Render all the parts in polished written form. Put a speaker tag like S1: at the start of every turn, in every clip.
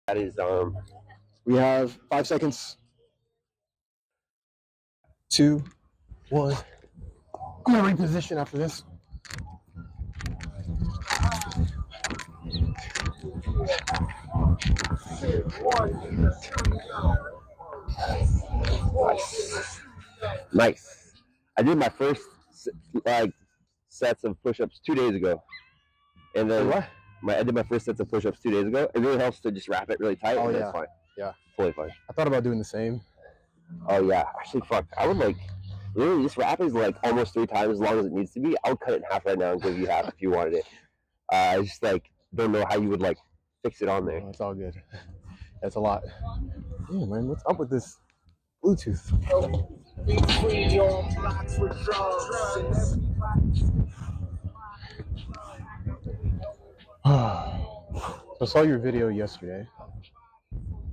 S1: That is
S2: We have 5 seconds. 2, 1. I'm gonna reposition after this.
S1: Nice. I did my first sets of push-ups 2 days ago, and then
S2: What?
S1: I did my first sets of push-ups 2 days ago. It really helps to just wrap it really tight.
S2: Oh,
S1: and
S2: yeah.
S1: It's fine.
S2: Yeah.
S1: Fully fine.
S2: I thought about doing the same.
S1: Oh yeah. Actually, fuck. I would like literally this wrap is like almost 3 times as long as it needs to be. I would cut it in half right now and give you half if you wanted it. I just like don't know how you would like fix it on there.
S2: Oh, it's all good. That's a lot. Yeah, man. What's up with this Bluetooth? So I saw your video yesterday.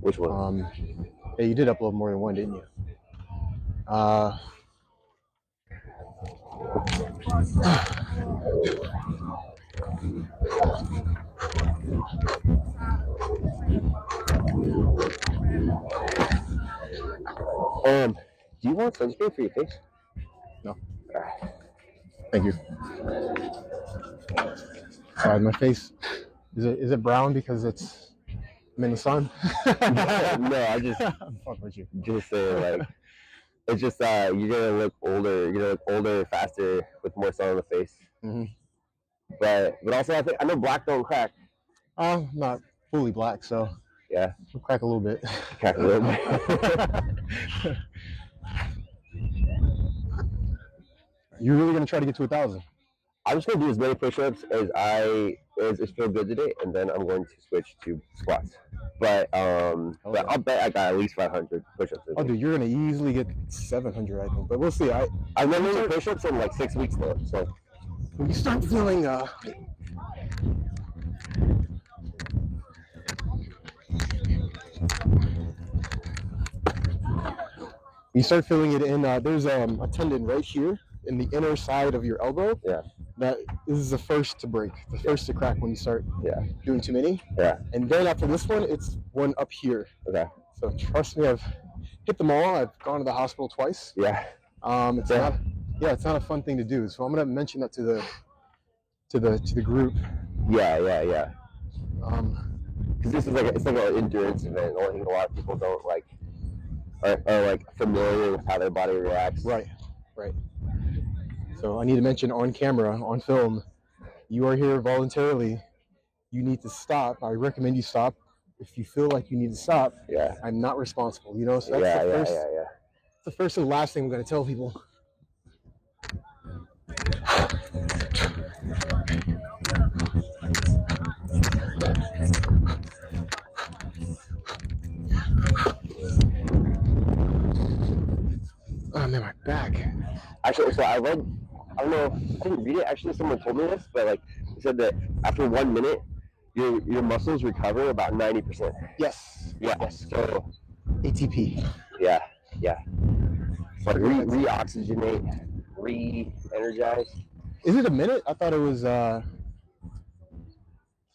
S1: Which one?
S2: Hey, you did upload more than one, didn't you?
S1: Do you want sunscreen for your face?
S2: No. Thank you. Sorry, my face. Is it brown because I'm in the sun?
S1: No, I just
S2: I'm fucking with you.
S1: Just say like it's just you're gonna look older. You're gonna look older faster with more sun on the face.
S2: Mm-hmm.
S1: But also I know black don't crack.
S2: Not fully black, so
S1: yeah,
S2: we'll crack a little bit.
S1: Crack a little bit.
S2: You're really gonna try to get to 1,000?
S1: I'm just gonna do as many push-ups as feel good today, and then I'm going to switch to squats. But but I'll bet I got at least 500 push-ups.
S2: Oh, dude, you're gonna easily get 700, I think. But we'll see.
S1: I've been doing push-ups in like 6 weeks now. So
S2: when you start feeling you start feeling it in there's a tendon right here in the inner side of your elbow.
S1: Yeah.
S2: That is the first to break, the first to crack when you start doing too many.
S1: Yeah.
S2: And then after this one, it's one up here.
S1: Okay.
S2: So trust me, I've hit them all. I've gone to the hospital twice.
S1: Yeah.
S2: It's not a fun thing to do. So I'm gonna mention that to the group.
S1: Yeah. Because this is it's like an endurance event. I think a lot of people don't like are like familiar with how their body reacts.
S2: Right. So I need to mention on camera, on film, you are here voluntarily. You need to stop. I recommend you stop. If you feel like you need to stop, I'm not responsible. You know, so that's the first and last thing I'm going to tell people. Oh man, my back.
S1: Actually, so I don't know, I didn't read it. Actually, someone told me this, but like they said that after 1 minute, your muscles recover about 90%.
S2: Yes.
S1: So
S2: ATP.
S1: Yeah. So re-oxygenate, re-energize.
S2: Is it a minute? I thought it was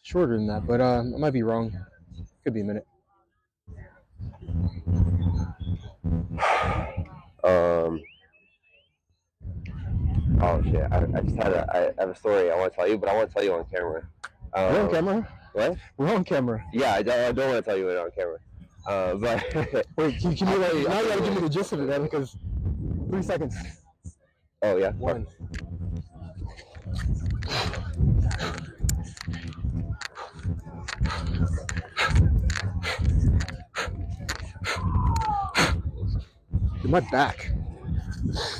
S2: shorter than that, but I might be wrong. Could be a minute.
S1: Oh shit! I just had I have a story I want to tell you, but I want to tell you on camera.
S2: We're on camera.
S1: What?
S2: We're on camera.
S1: Yeah, I don't want to tell you it on camera. But
S2: wait, can you now you gotta give me the gist of it, man, because 3 seconds.
S1: Oh yeah.
S2: 1. My back.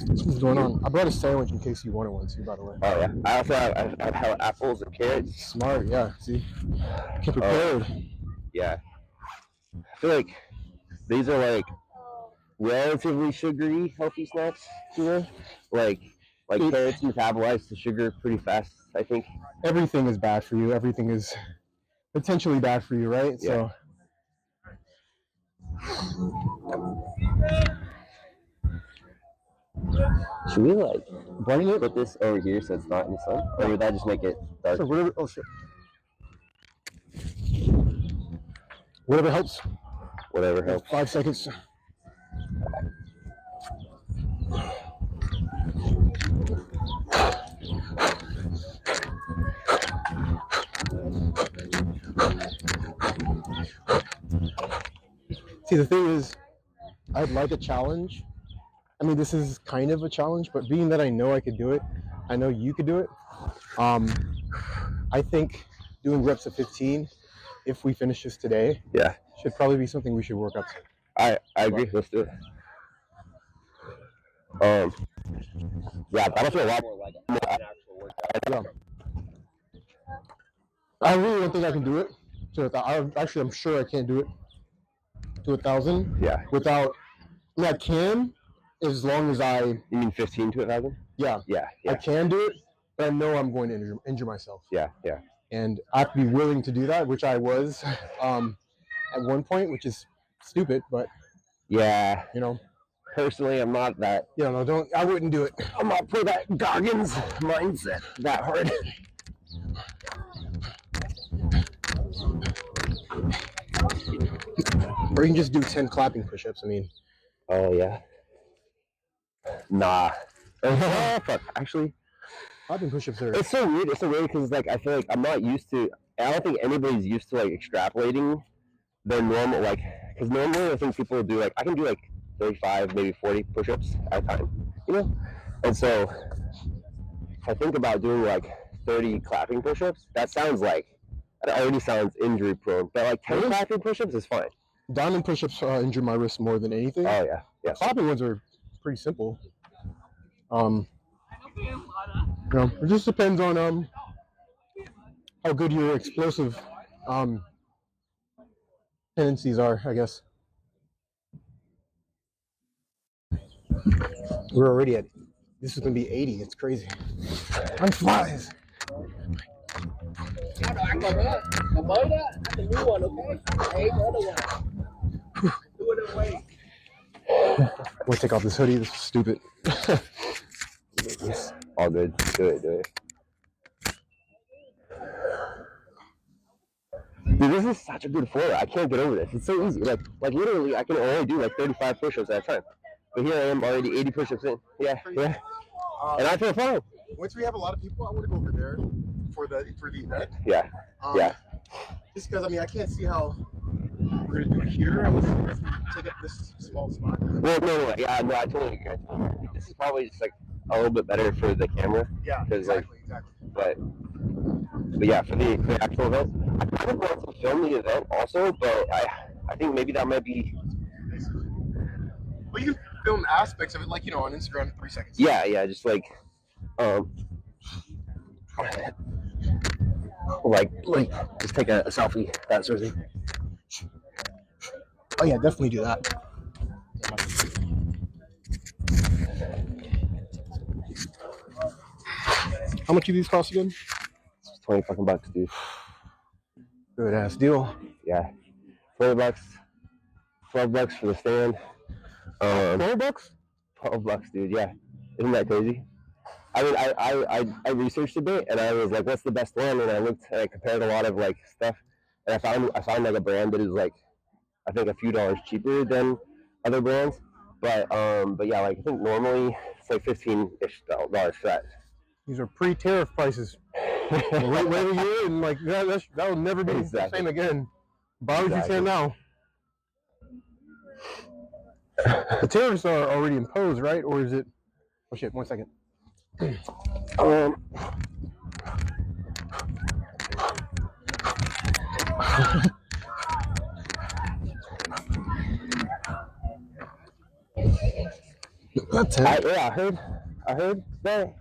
S2: What's going on? I brought a sandwich in case you wanted one too, by the way.
S1: Oh yeah. I also have apples and carrots.
S2: Smart, yeah. See, get prepared.
S1: Yeah. I feel like these are like relatively sugary, healthy snacks. You know, like carrots metabolize the sugar pretty fast. I think
S2: everything is bad for you. Everything is potentially bad for you, right?
S1: Yeah.
S2: So.
S1: Should we put this over here so it's not in the sun, or would that just make it dark?
S2: Sure, whatever. Oh shit. Whatever helps.
S1: Whatever helps.
S2: 5 seconds. See, the thing is, I'd like a challenge. I mean, this is kind of a challenge, but being that I know I could do it, I know you could do it. I think doing reps of 15, if we finish this today, should probably be something we should work up to.
S1: I agree. Let's do it. Yeah, that'll feel a lot more like an actual workout.
S2: Yeah. I really don't think I can do it. Actually, I'm sure I can't do it to 1,000.
S1: Yeah.
S2: Without, I mean, I can, as long as I.
S1: You mean 15 to 1,000?
S2: Yeah. I can do it, but I know I'm going to injure myself.
S1: Yeah.
S2: And I have to be willing to do that, which I was at one point, which is stupid, but.
S1: Yeah.
S2: You know.
S1: Personally, I'm not that.
S2: Yeah, no, I wouldn't do it.
S1: I'm not for that Goggins mindset that hard.
S2: Or you can just do 10 clapping push-ups. I mean.
S1: Oh, yeah. Nah. Oh, fuck. Actually.
S2: Clapping push-ups are.
S1: It's so weird. It's so weird because, like, I feel like I'm not used to. I don't think anybody's used to, like, extrapolating their normal, like, because normally I think people do, like, I can do, like, 35, maybe 40 push-ups at a time, you know? And so, if I think about doing, like, 30 clapping push-ups, that already sounds injury prone, but, like, 10 clapping push-ups is fine.
S2: Diamond push-ups injure my wrist more than anything.
S1: Oh, yeah.
S2: Clapping ones are pretty simple. It just depends on how good your explosive tendencies are, I guess. We're already at, this is going to be 80. It's crazy. Time flies. We'll take off this hoodie. This is stupid.
S1: All good. Do it. Dude, this is such a good floor. I can't get over this. It's so easy. Like literally, I can only do like 35 push-ups at a time. But here I am already 80 push-ups in. Yeah. And I feel fine.
S2: Once we have a lot of people, I want to go over there for the event.
S1: Yeah.
S2: Just because, I mean, I can't see how we're going to do it here. I was going to take up this small spot.
S1: Well, no. Yeah, no, I totally agree. This is probably just like a little bit better for the camera.
S2: Yeah, exactly.
S1: But yeah, for the actual event, I kind of want to film the event also, but I think maybe that might be.
S2: Well, you can film aspects of it, like, you know, on Instagram in 3 seconds.
S1: Yeah, just like, like just take a selfie, that sort of thing.
S2: Oh yeah, definitely do that. How much do these cost again?
S1: It's 20 fucking bucks, dude.
S2: Good ass deal.
S1: Yeah, $20, $12 for the stand.
S2: 12 bucks?
S1: $12, dude. Yeah, isn't that crazy? I mean, I researched a bit and I was like, what's the best one? And I looked and I compared a lot of like stuff, and I found like a brand that is like, I think a few dollars cheaper than other brands. But yeah, like I think normally it's like $15-ish for that.
S2: These are pre-tariff prices. Wait a year and like that will never be the same again. Buy what you can now. The tariffs are already imposed, right? Or is it? Oh shit! 1 second.
S1: I heard that.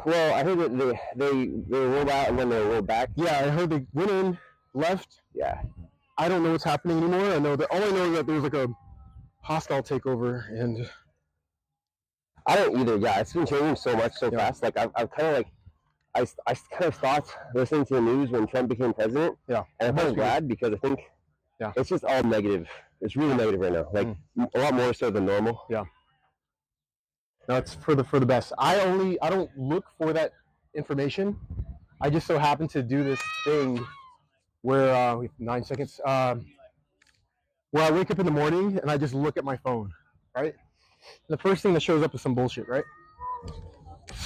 S1: Well, I heard that they rolled out and then they rolled back.
S2: Yeah, I heard they went in, left.
S1: Yeah.
S2: I don't know what's happening anymore. I know that all I know is that there's like a hostile takeover, and
S1: I don't either. Yeah, it's been changing so much so fast. Like I'm kind of like, I kind of stopped listening to the news when Trump became president.
S2: Yeah.
S1: And I'm kind of glad because I think it's just all negative. It's really negative right now. Like a lot more so than normal.
S2: Yeah. No, it's for the best. I don't look for that information. I just so happen to do this thing where we have 9 seconds. Where I wake up in the morning and I just look at my phone, right? And the first thing that shows up is some bullshit, right?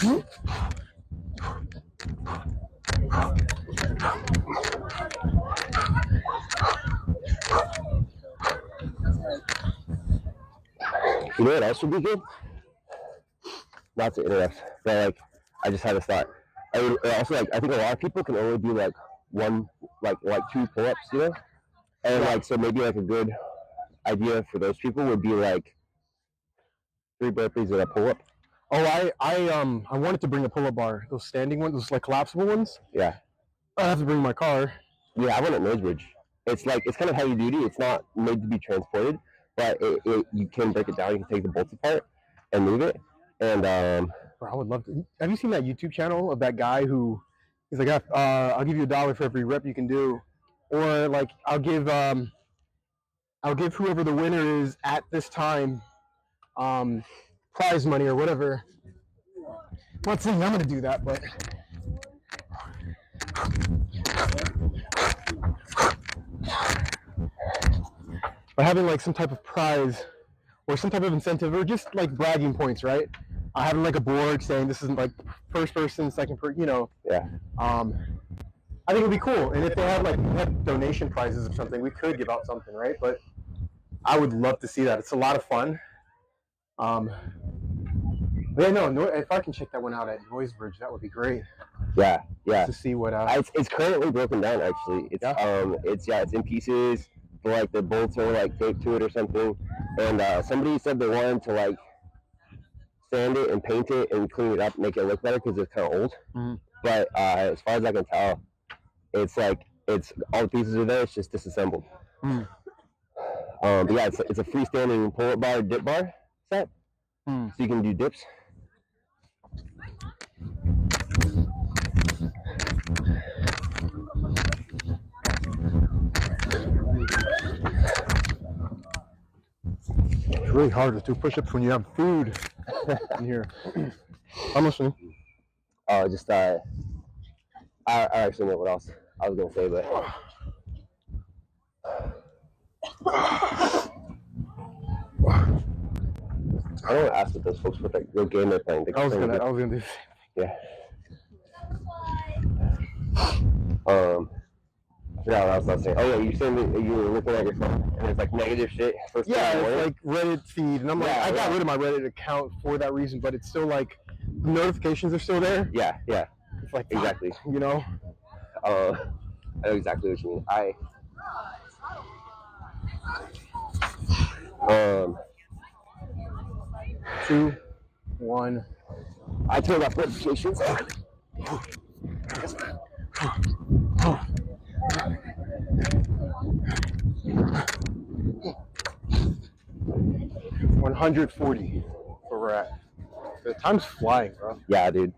S1: You know what else would be good? Not to interrupt, but like I just had a thought. I would also like I think a lot of people can only do like one like 2 pull-ups, you know? And like so maybe like a good idea for those people would be like 3 burpees and a pull-up.
S2: Oh, I wanted to bring a pull-up bar, those standing ones, those like collapsible ones.
S1: Yeah.
S2: I have to bring my car.
S1: Yeah, I want it Nosebridge. It's like it's kind of heavy duty. It's not made to be transported, but you can break it down. You can take the bolts apart and move it. And
S2: bro, I would love to. Have you seen that YouTube channel of that guy who he's like, I'll give you $1 for every rep you can do, or like I'll give whoever the winner is at this time prize money or whatever. I'm not saying I'm gonna do that, but having like some type of prize or some type of incentive or just like bragging points, right? Having like a board saying this isn't like first person, second person, you know.
S1: Yeah.
S2: I think it'd be cool. And if they have donation prizes or something, we could give out something, right? But I would love to see that. It's a lot of fun. But yeah, no, if I can check that one out at Noisebridge, that would be great.
S1: Yeah, yeah.
S2: To see what
S1: it's currently broken down actually. It's it's in pieces. But, like the bolts are like taped to it or something. And somebody said they wanted to like sand it and paint it and clean it up, make it look better because it's kind of old.
S2: Mm-hmm.
S1: But as far as I can tell, it's all the pieces are there. It's just disassembled.
S2: Mm.
S1: But yeah, it's a freestanding pull-up bar, dip bar set, so you can do dips.
S2: It's really hard to do push-ups when you have food in here. I'm listening.
S1: Oh, just I actually know what else I was gonna say, but I don't want to ask what those folks with like real game they're playing.
S2: I was gonna do the same thing.
S1: Yeah. I forgot what I was saying. Oh yeah, you saying that you were looking at your phone and it's like negative shit.
S2: It's like Reddit feed, and I'm like, I got rid of my Reddit account for that reason, but it's still like the notifications are still there.
S1: Yeah.
S2: It's like
S1: exactly.
S2: You know.
S1: I know exactly what you mean.
S2: 2, 1.
S1: I turned off notifications.
S2: 140 where we're at. The time's flying, bro.
S1: Yeah, dude.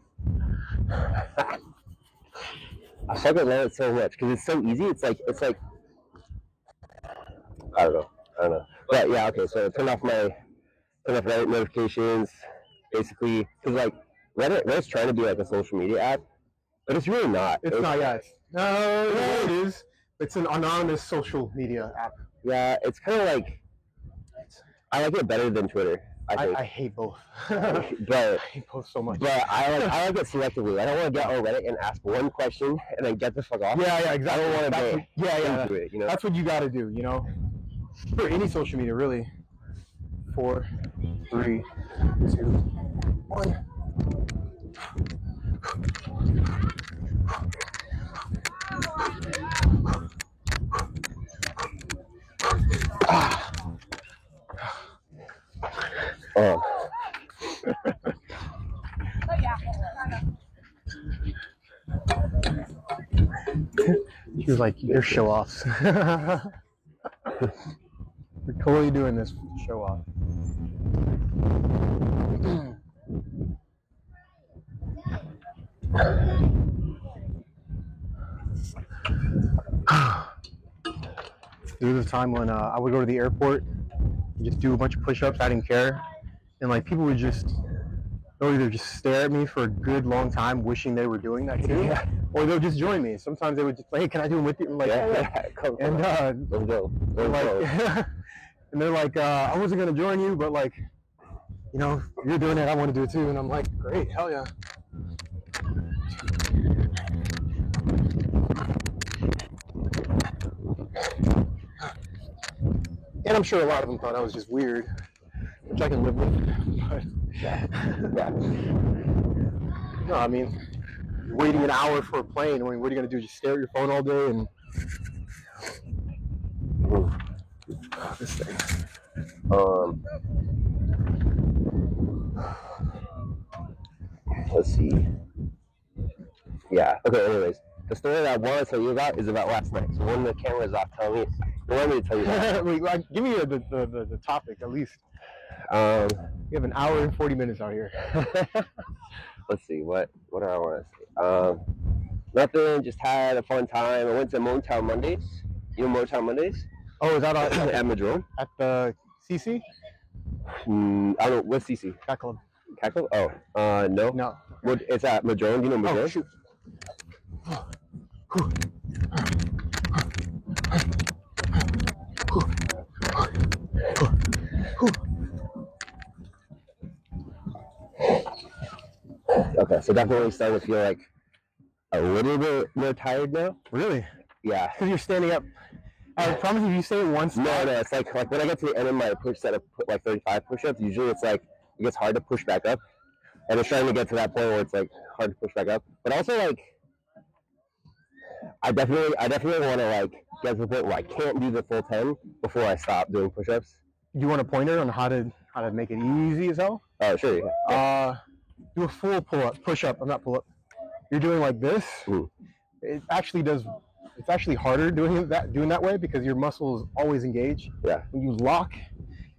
S1: I fucking love it so much because it's so easy. It's like I don't know. But yeah, okay. So turn off Reddit notifications, basically, because like Reddit's trying to be like a social media app, but it's really not.
S2: It's not. Yeah. No, it is. It's an anonymous social media app.
S1: Yeah, it's kind of like I like it better than Twitter. I
S2: hate both.
S1: But
S2: I hate both so much.
S1: But I like it selectively. I don't want to get on Reddit and ask one question and then get the fuck off.
S2: Yeah, exactly.
S1: I don't want to
S2: into
S1: it. You know,
S2: that's what you got to do. You know, for any social media, really. 4, 3, 2, 1. She was like, "You're show offs." You're totally doing this show off. There was a time when I would go to the airport and just do a bunch of push-ups. I didn't care, and like people would just either just stare at me for a good long time, wishing they were doing that too, or they'll just join me. Sometimes they would just, hey, can I do them with you? I'm like, yeah.
S1: Come
S2: and
S1: let's go.
S2: And they're like, I wasn't gonna join you, but like, you know, you're doing it, I want to do it too. And I'm like, great, hell yeah. And I'm sure a lot of them thought I was just weird, which I can live with. But
S1: yeah.
S2: No, I mean, you're waiting an hour for a plane. I mean, what are you gonna do? Just stare at your phone all day and this thing.
S1: Let's see. Yeah. Okay. Anyways, the story that I want to tell you about is about last night. So when the camera's off, tell me. You want me to tell you that?
S2: Wait, give me the topic at least. We have an hour and 40 minutes out here.
S1: Let's see. What do I want to say? Nothing. Just had a fun time. I went to Motown Mondays. You know Motown Mondays?
S2: Oh, is that
S1: at Madrone?
S2: At the CC?
S1: I don't know. What's CC?
S2: Cat Club.
S1: Cat Club? Oh, no.
S2: No.
S1: It's at Madrone. You know Madrone?
S2: Oh, shoot.
S1: Okay, so definitely starting to feel like a little bit more tired now.
S2: Really?
S1: Yeah.
S2: Because you're standing up. I promise you, say it once.
S1: No, it's like when I get to the end of my push set of like 35 push-ups, usually it's like it gets hard to push back up, and it's trying to get to that point where it's like hard to push back up. But also like, I definitely want to like get to the point where I can't do the full 10 before I stop doing push-ups.
S2: You want a pointer on how to make it easy as hell?
S1: Oh, sure. Yeah.
S2: Do a full push-up. I'm not pull-up. You're doing like this. It actually does. It's actually harder doing that way because your muscle is always engaged.
S1: Yeah.
S2: When you lock,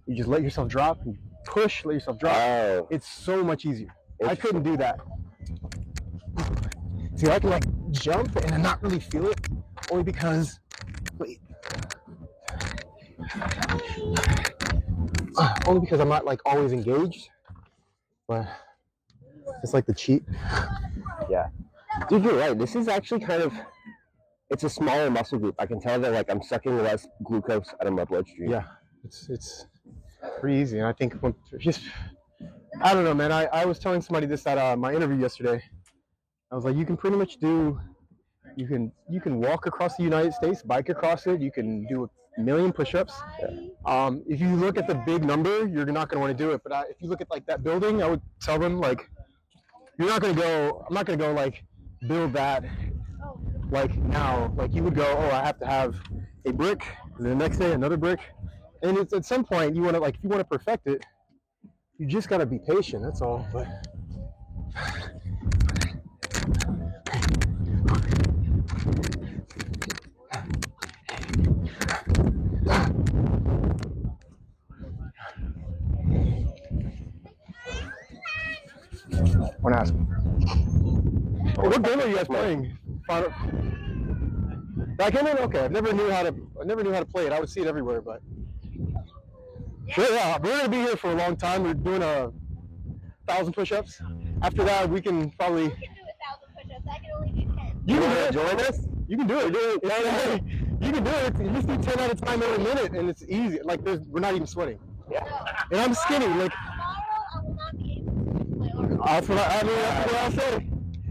S2: you just let yourself drop. And push, let yourself drop.
S1: Oh.
S2: It's so much easier. I couldn't do that. See, I can like jump and then not really feel it, only because. Wait. Only because I'm not like always engaged. But it's like the cheat.
S1: Yeah. Dude, you're right. This is actually kind of. It's a smaller muscle group. I can tell that like I'm sucking less glucose out of my bloodstream.
S2: Yeah, it's pretty easy. And I think I don't know, man. I was telling somebody this at my interview yesterday. I was like, you can pretty much do. You can walk across the United States, bike across it. You can do a million push-ups. Yeah. If you look at the big number, you're not going to want to do it. But if you look at like that building, I would tell them like, you're not going to go. I'm not going to go like build that. Like now, like you would go, oh, I have to have a brick, and then the next day another brick, and it's at some point you want to like, if you want to perfect it, you just gotta be patient. That's all. But one ask. What game are you guys playing? Backgammon? Okay, I never knew how to play it. I would see it everywhere, but sure, yeah. We're gonna be here for a long time. We're doing 1,000 push-ups. After that, we can probably.
S3: You can do 1,000 push-ups. I can only do 10.
S2: You can
S1: join us.
S2: You can do it. You can do it. You just do 10 at a time every minute, and it's easy. Like we're not even sweating.
S1: Yeah.
S2: And I'm skinny. Like.
S3: Tomorrow, I will not be able to play on.
S2: That's what I'll say.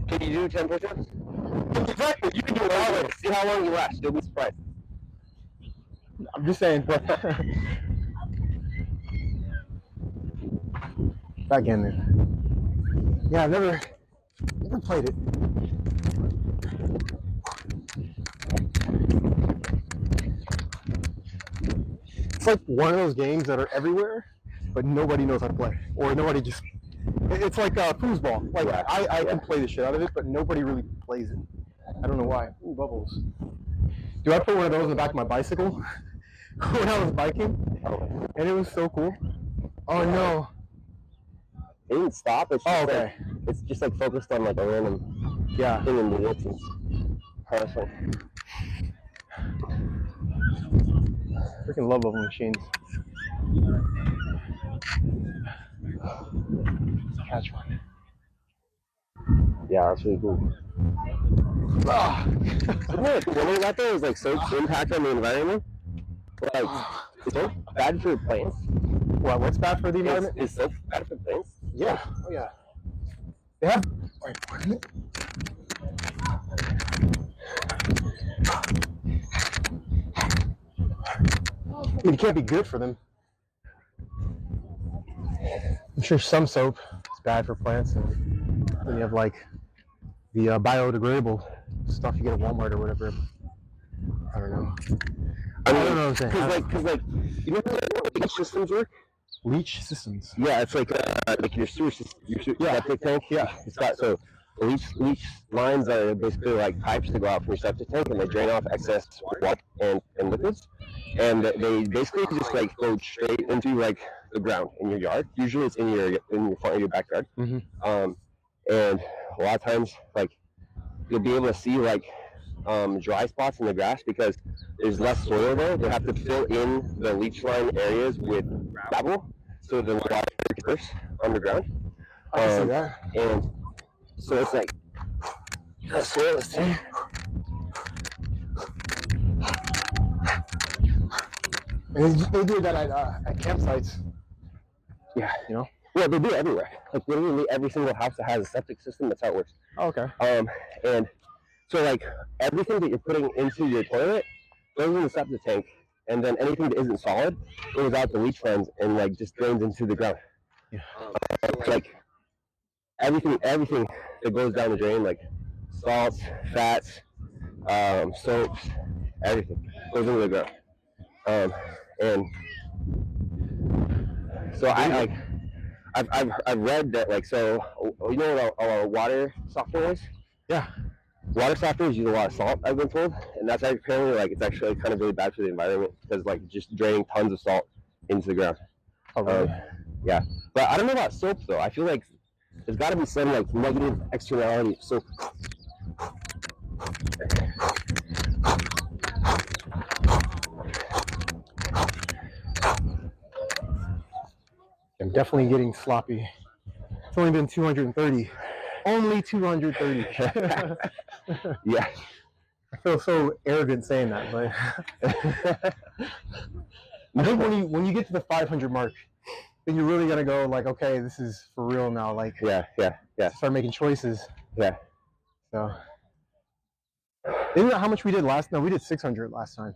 S1: Can you do 10 push-ups?
S2: Exactly. You can do it always.
S1: See how long you last. You'll be surprised.
S2: I'm just saying. Backgammon. Yeah, I've never played it. It's like one of those games that are everywhere, but nobody knows how to play, or nobody just. It's like foosball. Like I can play the shit out of it, but nobody really plays it. I don't know why. Ooh, bubbles. Do I put one of those in the back of my bicycle when I was biking? And it was so cool. Oh no.
S1: It didn't stop. It's just
S2: okay.
S1: Like, it's just like focused on like a random thing in the distance. Perfect.
S2: Freaking love bubble machines. Catch one.
S1: Yeah, that's really cool. One of that though is like soap's impact on the environment. Like, is soap bad for plants?
S2: What's bad for the environment?
S1: Is soap bad for plants?
S2: Yeah. Oh yeah. They have. Wait a minute. I mean, it can't be good for them. I'm sure some soap is bad for plants, and then you have like the biodegradable stuff you get at Walmart or whatever. I don't know. I don't know what I'm saying.
S1: Cause like, you know how leach systems work?
S2: Leach systems.
S1: Yeah, it's like your sewer system, septic tank. Yeah, it's got so leach lines are basically like pipes that go out from your septic tank and they drain off excess water and liquids, and they basically just like go straight into like the ground in your yard. Usually it's in your front of your backyard.
S2: Mm-hmm.
S1: And a lot of times like you'll be able to see like dry spots in the grass because there's less soil there. They have to fill in the leach line areas with gravel so the water can disperse underground.
S2: I can see that.
S1: And so it's like the soil is there.
S2: And they do that at campsites.
S1: Yeah,
S2: you know.
S1: Yeah, they do it everywhere. Like literally every single house that has a septic system, that's how it works.
S2: Oh, okay.
S1: And so like everything that you're putting into your toilet goes in the septic tank, and then anything that isn't solid goes out the leach lines and like just drains into the ground.
S2: Yeah.
S1: Like everything that goes down the drain, like salts, fats, soaps, everything goes into the ground. And so I've read that like, so you know what a water softener is?
S2: Yeah.
S1: Water softeners use a lot of salt, I've been told, and that's apparently like it's actually kind of really bad for the environment because like just draining tons of salt into the ground.
S2: Oh, really?
S1: Yeah, but I don't know about soap though. I feel like there's got to be some like negative externality of soap.
S2: I'm definitely getting sloppy. It's only been 230. Only 230.
S1: Yeah.
S2: I feel so arrogant saying that, but I think when you get to the 500 mark, then you're really gonna go like, okay, this is for real now. Like,
S1: yeah.
S2: Start making choices.
S1: Yeah.
S2: So, isn't that how much we did last? No, we did 600 last time.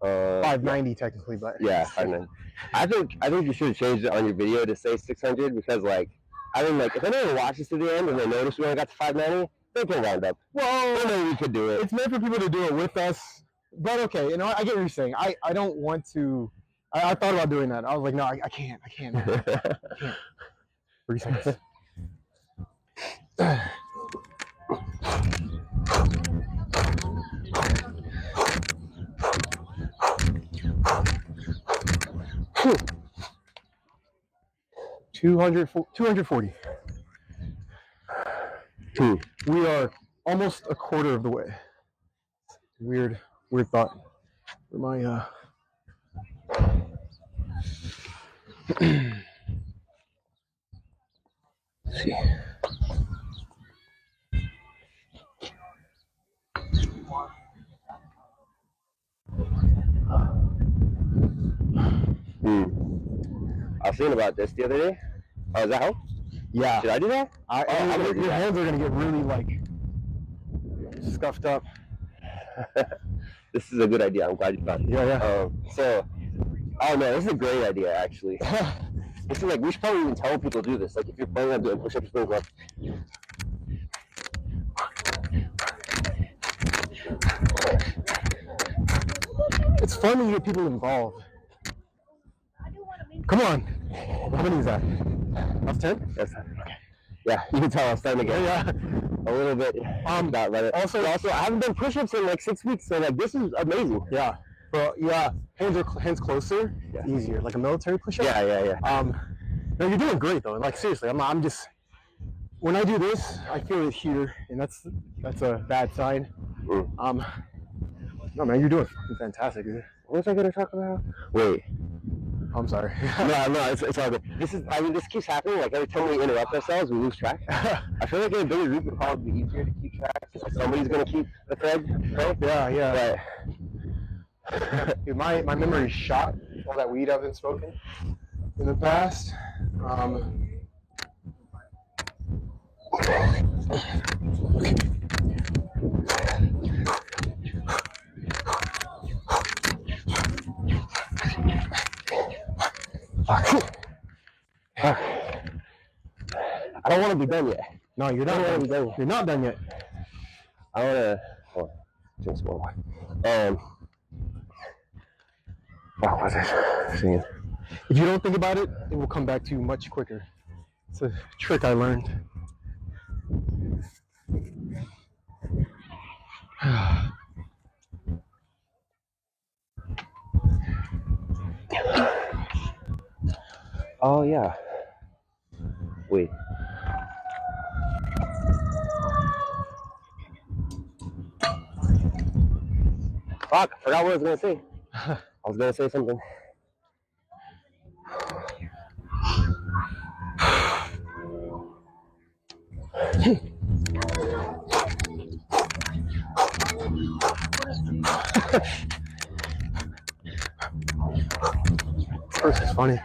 S2: 590 technically, but
S1: yeah, 590. I think you should have changed it on your video to say 600 because like I mean like if anyone watches to the end and they notice we only got to 590, they can round up. Well, maybe we could do it.
S2: It's meant for people to do it with us, but okay. You know, I get what you're saying. I don't want to. I thought about doing that. I was like, no, I can't. I can't. 3 seconds. Whew. 240. We are almost a quarter of the way. Weird thought. Where my
S1: Let's see. I was thinking about this the other day. Oh, does that help?
S2: Yeah.
S1: Should I do that?
S2: Your hands are gonna get really like scuffed up.
S1: This is a good idea. I'm glad you found it.
S2: Yeah.
S1: Oh no, this is a great idea actually. This is like we should probably even tell people to do this. Like if you're planning on doing push-ups, go up.
S2: It's fun when you get people involved. Come on. How many is that? That's 10?
S1: That's 10. Okay. Yeah, you can tell I'm starting to get a little bit about it. Also, I haven't done push-ups in like 6 weeks, so like this is amazing.
S2: Yeah. Well, yeah. Hands closer. Yeah. Easier, like a military push-up.
S1: Yeah.
S2: No, you're doing great though. Like seriously, I'm just. When I do this, I feel it here, and that's a bad sign. No man, you're doing fantastic, dude.
S1: What was I gonna talk about? Wait.
S2: I'm sorry.
S1: No, it's all good. This keeps happening. Like every time we interrupt ourselves, we lose track. I feel like in a bigger group, it'd probably be easier to keep track. Like somebody's gonna keep the thread, right?
S2: Yeah. Dude, my memory is shot. All that weed I've been smoking in the past.
S1: I don't want to be done yet.
S2: No, you're not done. You're not done yet.
S1: I want to drink some more water. What was I saying?
S2: If you don't think about it, it will come back to you much quicker. It's a trick I learned.
S1: Oh yeah. Wait. Fuck, I forgot what I was gonna say. I was gonna say something.
S2: This is funny.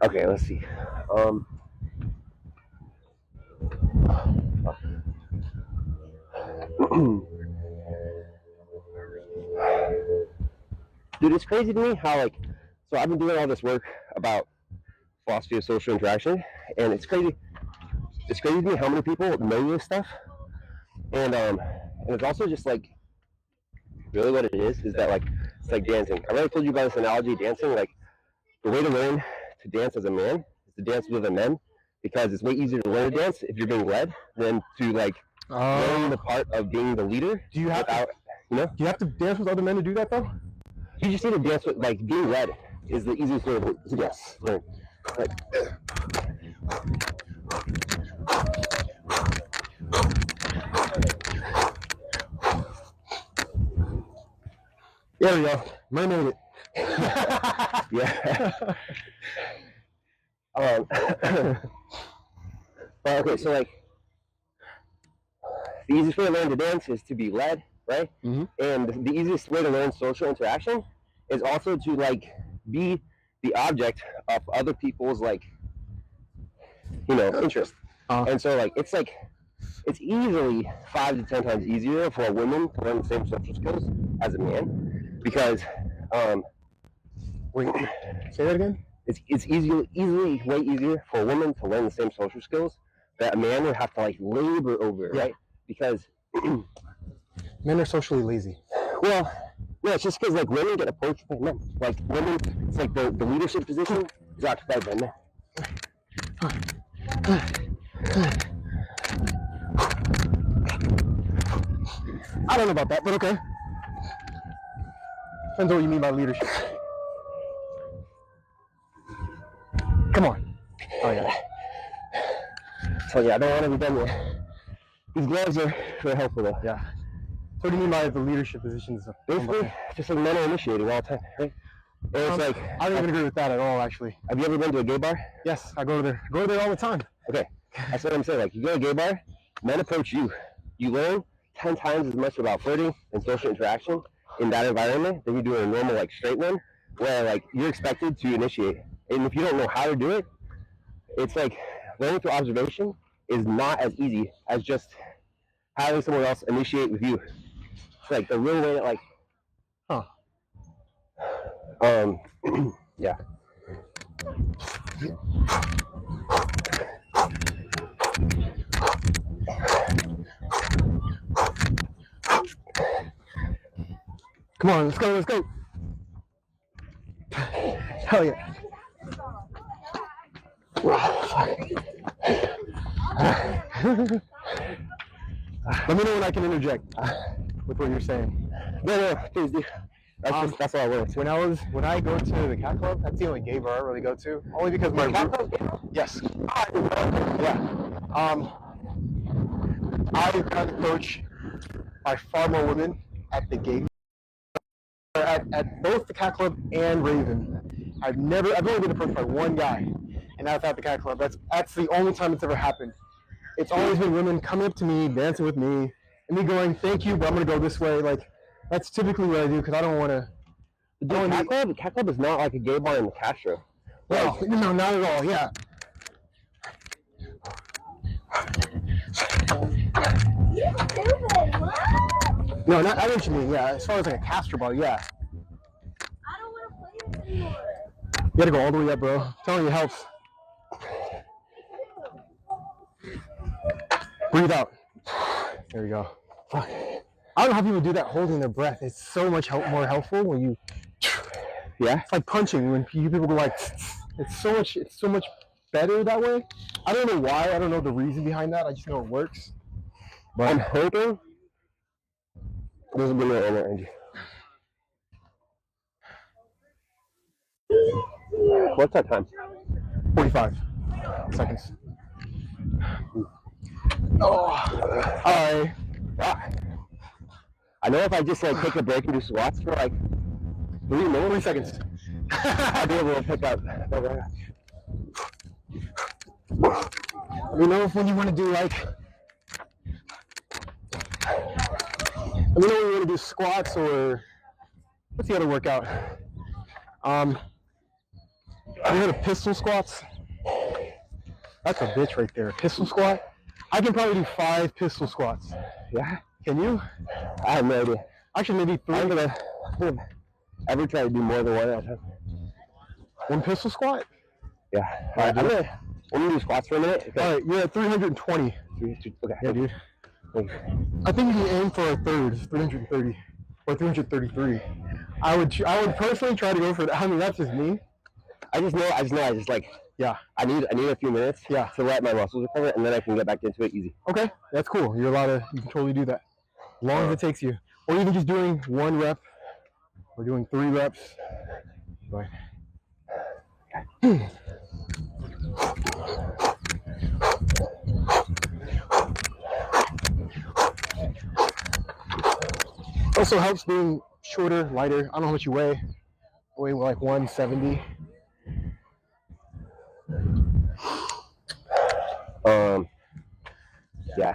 S1: Okay, let's see. Dude, it's crazy to me how, like, so I've been doing all this work about philosophy of social interaction, and it's crazy to me how many people know this stuff, and it's also just like really what it is that like it's like dancing. I already told you about this analogy, dancing. Like the way to learn to dance as a man is to dance with other men, because it's way easier to learn to dance if you're being led than to like learn the part of being the leader.
S2: Do you have to, do you have to dance with other men to do that though?
S1: You just need to dance with, like, being led is the easiest way to dance. Learn. Like,
S2: there we go. Mermaid it.
S1: Yeah. Well, okay, so like, the easiest way to learn to dance is to be led, right?
S2: Mm-hmm.
S1: And the easiest way to learn social interaction is also to like be the object of other people's like, interest. And so like it's easily 5 to 10 times easier for a woman to learn the same social skills as a man, because
S2: wait, say that again?
S1: It's easily way easier for a woman to learn the same social skills that a man would have to like labor over, right? Because
S2: men are socially lazy.
S1: Well, yeah, it's just because like women get approached by men. Like women, it's like the leadership position is occupied by men.
S2: I don't know about that, but okay. Depends on what you mean by leadership. Come on. Oh yeah.
S1: So yeah, I don't want to be done yet. These gloves are very helpful though.
S2: Yeah. So what do you mean by the leadership positions?
S1: Basically, just like men are initiating all the time, right? And it's like,
S2: I don't even agree with that at all, actually.
S1: Have you ever been to a gay bar?
S2: Yes, I go there. I go there all the time.
S1: Okay, that's what I'm saying. Like, you go to a gay bar, men approach you. You learn 10 times as much about flirting and social interaction in that environment than you do in a normal, like, straight one, where, like, you're expected to initiate. And if you don't know how to do it, it's like learning through observation is not as easy as just having someone else initiate with you. It's like the real way that, like, yeah.
S2: Come on, let's go, let's go. Hell yeah. Let me know when I can interject with what you're saying.
S1: No, please do. That's all I wanted.
S2: When I go to the cat club, that's the only gay bar I really go to. Only because my yes. Yeah. I got the coach by far more women at the gate. At both the Cat Club and Raven. I've only been approached by one guy, and that's at the Cat Club. That's the only time it's ever happened. It's always been women coming up to me, dancing with me, and me going, "Thank you, but I'm gonna go this way." Like, that's typically what I do because I don't want to.
S1: The Cat Club is not like a gay bar in Castro.
S2: Well, no, not at all. Yeah.
S3: Stupid. What?
S2: No, I know what you mean. Yeah, as far as like a Castro bar, yeah.
S3: I don't want to play this anymore.
S2: You gotta go all the way up, bro. I'm telling you, it helps. Breathe out. There you go. Fuck. I don't know how people do that holding their breath. It's so much more helpful when you.
S1: Yeah.
S2: It's like punching when people go like. It's so much better that way. I don't know why. I don't know the reason behind that. I just know it works. But
S1: I'm hoping there's a bit of energy. What's that time?
S2: 45 seconds. Oh, hi.
S1: I know if I just like take a break and do squats for like 3 minutes,
S2: 3 seconds.
S1: I'll be able to pick up.
S2: Let me know if when you want to do like. Let me know when you want to do squats or what's the other workout? You heard of pistol squats? That's a bitch right there. Pistol squat? I can probably do 5 pistol squats.
S1: Yeah.
S2: Can you?
S1: I have no idea.
S2: Actually, maybe 3.
S1: I'm gonna ever try to do more than one at a time.
S2: One pistol squat?
S1: Yeah. All right, I'm gonna do squats for a minute. Okay.
S2: All right, you're at 320.
S1: Okay.
S2: Yeah, dude. I think you can aim for a third, 330 or 333. I would personally try to go for that. I mean, that's just me.
S1: I just like.
S2: Yeah.
S1: I need a few minutes.
S2: Yeah.
S1: To let my muscles recover, and then I can get back into it easy.
S2: Okay, that's cool. You can totally do that, as long as it takes you. Or even just doing 1 rep. We're doing 3 reps. Right. Also helps being shorter, lighter. I don't know how much you weigh. I weigh like 170.
S1: Yeah.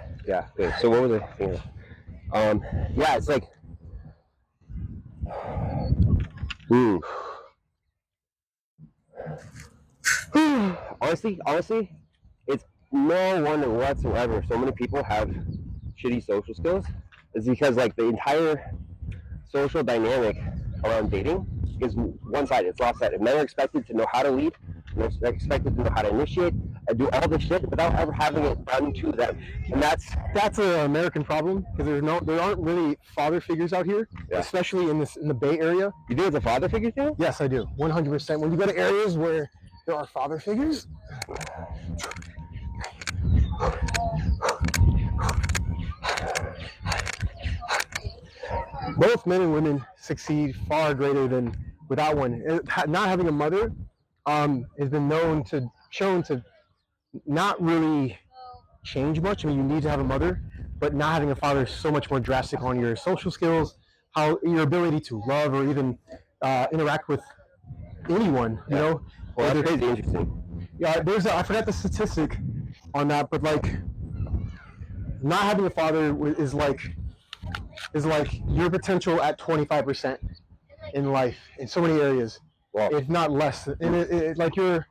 S1: Okay. So what was I thinking? Yeah, it's like. Honestly, it's no wonder whatsoever so many people have shitty social skills. It's because like the entire social dynamic around dating is one-sided. It's lopsided. Men are expected to know how to lead. They're expected to know how to initiate and do all this shit without ever having it done to them. And
S2: that's an American problem because there aren't really father figures out here, especially in the Bay Area.
S1: You do it's a father figure thing?
S2: Yes, I do. 100%. When you go to areas where there are father figures, both men and women succeed far greater than without one. Not having a mother has been shown to not really change much. I mean, you need to have a mother, but not having a father is so much more drastic on your social skills, how your ability to love or even interact with anyone. You know,
S1: well, that's crazy interesting.
S2: Yeah, I forgot the statistic on that, but like, not having a father is like your potential at 25% in life in so many areas, if not less. And like your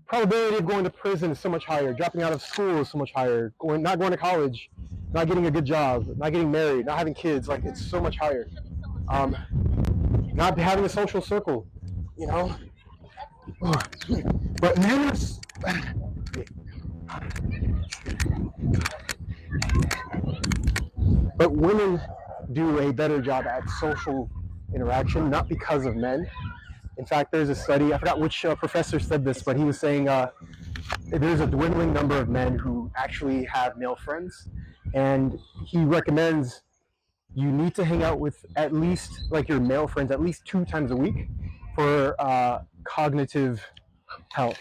S2: probability of going to prison is so much higher. Dropping out of school is so much higher. Not going to college, not getting a good job, not getting married, not having kids. Like it's so much higher. Not having a social circle, you know. But men, but women do a better job at social interaction, not because of men. In fact, there's a study, I forgot which professor said this, but he was saying there's a dwindling number of men who actually have male friends, and he recommends you need to hang out with at least, like your male friends, at least 2 times a week for cognitive health.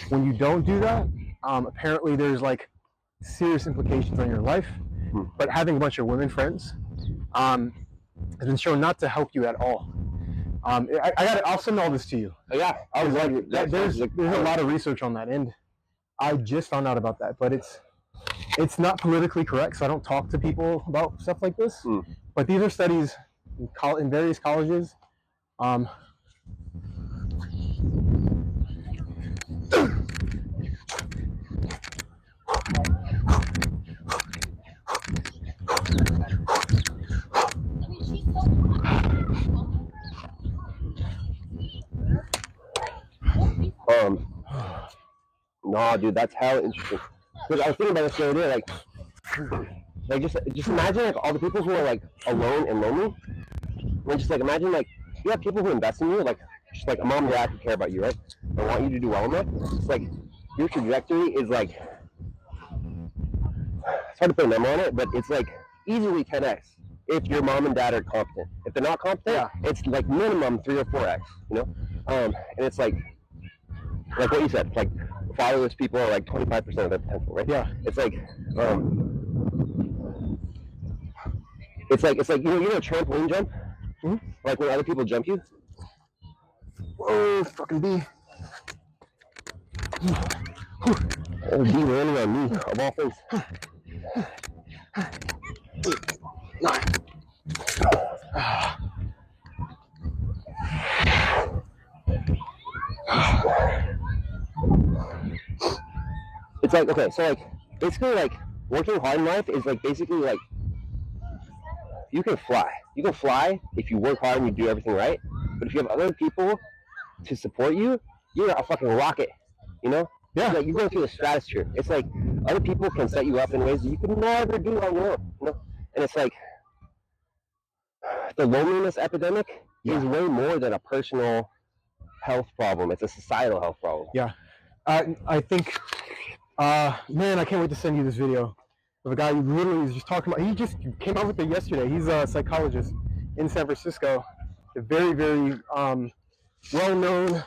S2: When you don't do that, apparently there's like serious implications on your life. But having a bunch of women friends has been shown not to help you at all. I'll send all this to you.
S1: Yeah, I was like,
S2: there's a lot of research on that, and I just found out about that. But it's not politically correct, so I don't talk to people about stuff like this. But these are studies in various colleges.
S1: No, dude, that's hella interesting. Because I was thinking about this the other day, like just imagine like all the people who are like alone and lonely. And just like imagine like you have people who invest in you, like just like a mom and dad who care about you, right? And want you to do well in life. It's like your trajectory is like, it's hard to put a number on it, but it's like easily 10x if your mom and dad are competent. If they're not competent, it's like minimum 3 or 4x, you know? And it's like what you said, like fatherless people are like 25% of their potential, right?
S2: Yeah.
S1: It's like it's like you know a trampoline jump? Like when other people jump you?
S2: Whoa, fucking bee.
S1: Oh, bee landing on me, of all things.
S2: 9.
S1: It's like, okay, so like basically like working hard in life is like basically like you can fly. You can fly if you work hard and you do everything right. But if you have other people to support you, you're a fucking rocket, you know?
S2: Yeah.
S1: It's like you're going through the stratosphere. It's like other people can set you up in ways that you could never do on your own, you know? And it's like the loneliness epidemic is way more than a personal health problem. It's a societal health problem.
S2: Yeah. I think, man, I can't wait to send you this video of a guy who literally was just talking about, he just came out with it yesterday. He's a psychologist in San Francisco. A very, very well-known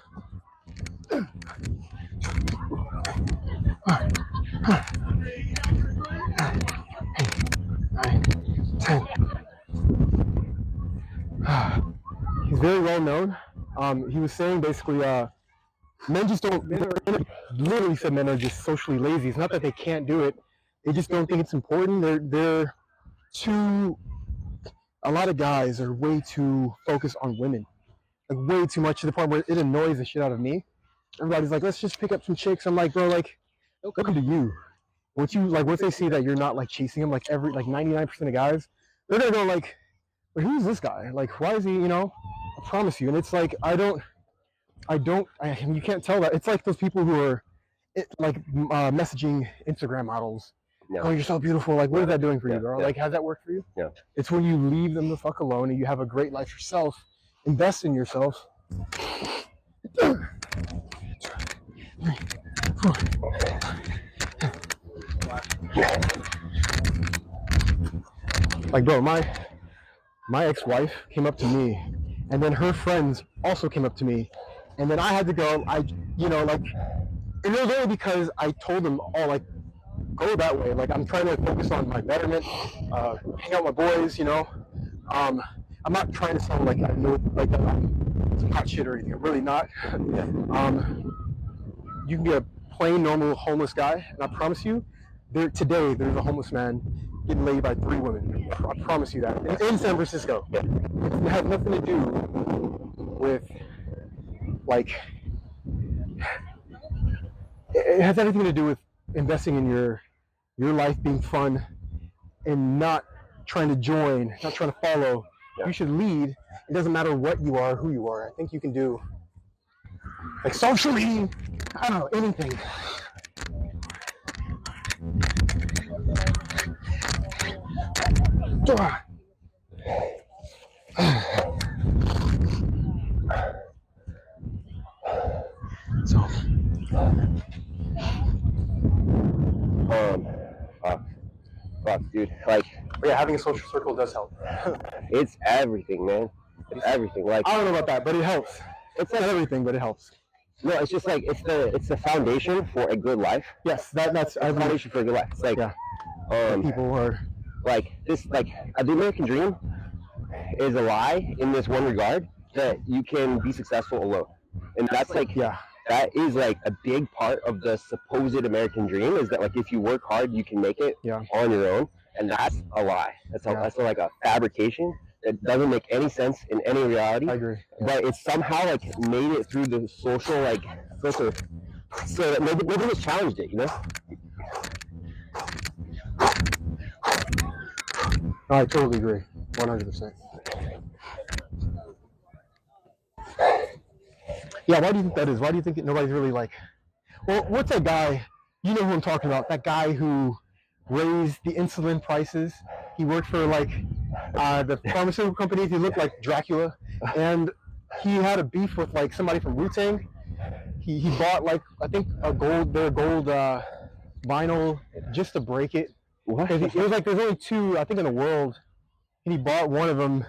S2: he's very well known. He was saying basically men just don't, literally said men are just socially lazy. It's not that they can't do it, they just don't think it's important. They're too, a lot of guys are way too focused on women, like way too much, to the point where it annoys the shit out of me. Everybody's like, let's just pick up some chicks. I'm like, bro, like, look into you. Once they see that you're not like chasing them, like 99% of guys, they're gonna go like, but who's this guy? Like, why is he, you know? I promise you. And it's like, you can't tell that. It's like those people who are messaging Instagram models.
S1: Yeah.
S2: Oh, you're so beautiful. Like, what is that doing for you, girl? Like, how's that work for you?
S1: Yeah.
S2: It's when you leave them the fuck alone and you have a great life yourself. Invest in yourself. Like, bro, my ex-wife came up to me, and then her friends also came up to me, and then I had to go. And it was only because I told them all, like, go that way. Like, I'm trying to focus on my betterment, hang out with my boys, you know. I'm not trying to sound like I know, like I'm some hot shit or anything. I'm really not. You can be a plain, normal, homeless guy, and I promise you, today there's a homeless man getting laid by 3 women. I promise you that. In San Francisco. It has nothing to do with, like, it has everything to do with investing in your life being fun and not trying to join, not trying to follow. You should lead. It doesn't matter what you are, who you are. I think you can do, like, socially, I don't know, anything. So,
S1: fuck, dude. Like,
S2: yeah, having a social circle does help.
S1: It's everything, man. It's everything. Like,
S2: I don't know about that, but it helps. It's not everything, but it helps.
S1: No, it's just like it's the foundation for a good life.
S2: Yes, that's
S1: the foundation for a good life. It's like
S2: people are
S1: like this, like the American dream is a lie in this one regard that you can be successful alone, and that's like that is like a big part of the supposed American dream is that like if you work hard you can make it on your own, and that's a lie. That's like a fabrication that doesn't make any sense in any reality.
S2: I agree.
S1: But it's somehow like made it through the social like filter, so that nobody has challenged it, you know.
S2: I totally agree, 100%. Yeah, why do you think that is? Why do you think nobody's really like? Well, what's that guy? You know who I'm talking about? That guy who raised the insulin prices. He worked for like the pharmaceutical companies. He looked like Dracula, and he had a beef with like somebody from Wu-Tang. He bought like I think their gold vinyl just to break it.
S1: What?
S2: It was like there's only 2 I think in the world, and he bought one of them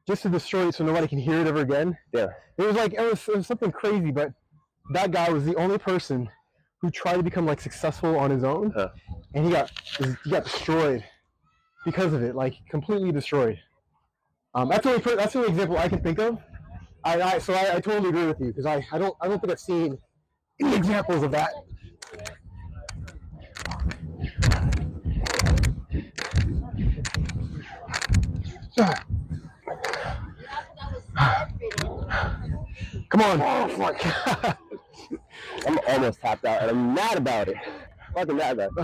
S2: just to destroy it so nobody can hear it ever again.
S1: Yeah.
S2: It was like it was something crazy, but that guy was the only person who tried to become like successful on his own, and he got destroyed because of it, like completely destroyed. That's the only example I can think of. I totally agree with you because I don't think I've seen any examples of that. Come on. Oh, fuck.
S1: I'm almost tapped out, and I'm mad about it. Fucking mad about it.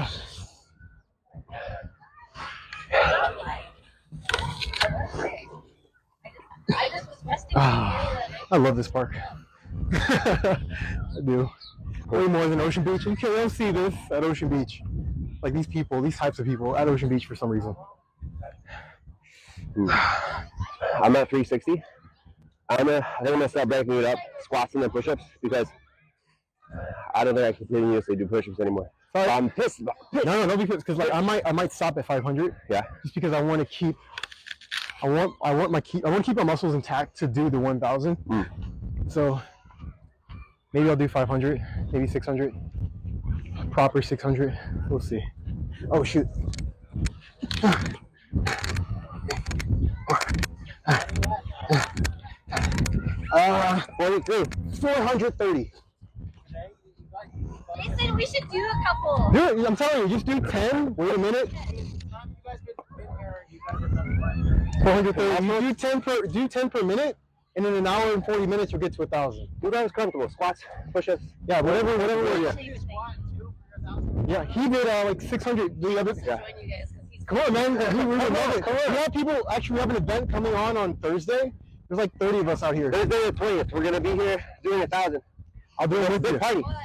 S2: I love this park. I do. Way more than Ocean Beach. You don't see this at Ocean Beach. Like these types of people at Ocean Beach for some reason.
S1: I'm at 360. I think I'm gonna start breaking it up, squats and then push-ups, because I don't think I can continuously do push-ups anymore.
S2: Sorry.
S1: I'm pissed about it.
S2: No, because like I might stop at 500.
S1: Yeah.
S2: Just because I want to keep. I want to keep my muscles intact to do the 1,000. So maybe I'll do 500, maybe 600. Proper 600. We'll see. Oh shoot. 430.
S3: Jason, we should do a couple.
S2: Do it. I'm telling you, just do 10. Wait a minute. 430. You do 10 per minute, and in an hour and 40 minutes you'll get to 1,000.
S1: Do that was comfortable. Squats, push-ups.
S2: Yeah, whatever. Yeah, he did like 600 the other. Yeah. Come on, man. We would love it. You know, people actually have an event coming on Thursday. There's like 30 of us out here.
S1: Thursday the 20th. We're gonna be here doing 1,000.
S2: I'll do it with you.
S1: Party.
S3: 1,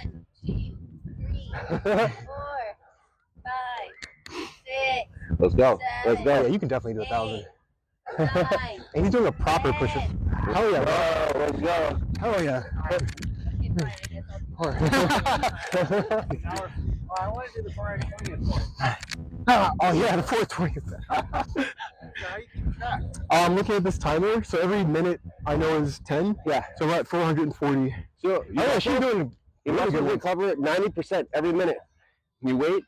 S3: 2, 3, 4, 5, 6.
S1: Let's go.
S3: 7,
S1: Let's go.
S2: Yeah, you can definitely do 1,000.
S3: 9.
S2: And he's doing a proper push-up. Hell yeah.
S1: Oh, let's go.
S2: Hell yeah.
S3: Okay, fine. I guess I'll
S4: I want to do the 420th.
S2: Oh yeah, the 420th.
S4: How do you keep track?
S2: I'm looking at this timer, so every minute I know is 10.
S1: Yeah.
S2: So we're at 440.
S1: So
S2: She's doing
S1: you must recover 90% every minute. You wait.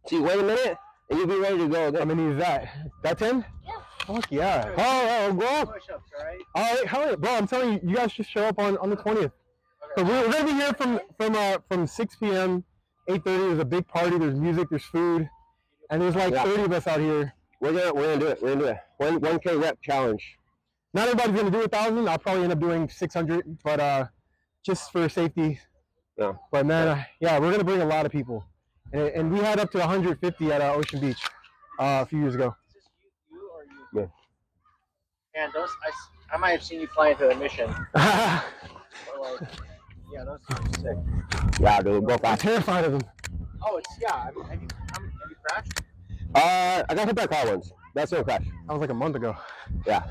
S1: So you wait a minute, and you'll be ready to go again.
S2: How many is that? That 10?
S3: Yeah.
S2: Fuck yeah. Oh, bro.
S4: Push-ups, all right?
S2: All right, hell yeah. Bro, I'm telling you, you guys just show up on the 20th. So we're gonna be here from 6 p.m. 8:30. There's a big party. There's music. There's food, and there's like 30 of us out here.
S1: We're gonna do it. 1K rep challenge.
S2: Not everybody's gonna do 1,000. I'll probably end up doing 600, but just for safety.
S1: Yeah.
S2: But man, yeah, we're gonna bring a lot of people, and we had up to 150 at Ocean Beach a few years ago.
S4: Is this you or you?
S1: Yeah.
S4: And those, I might have seen you fly into the mission. Or like, yeah, those are sick.
S1: Yeah, dude, go
S2: I'm
S1: fast.
S2: terrified of them.
S4: Oh, it's, yeah. Have you crashed?
S1: I got hit by a car once. That's no crash.
S2: That was like a month ago.
S1: Yeah.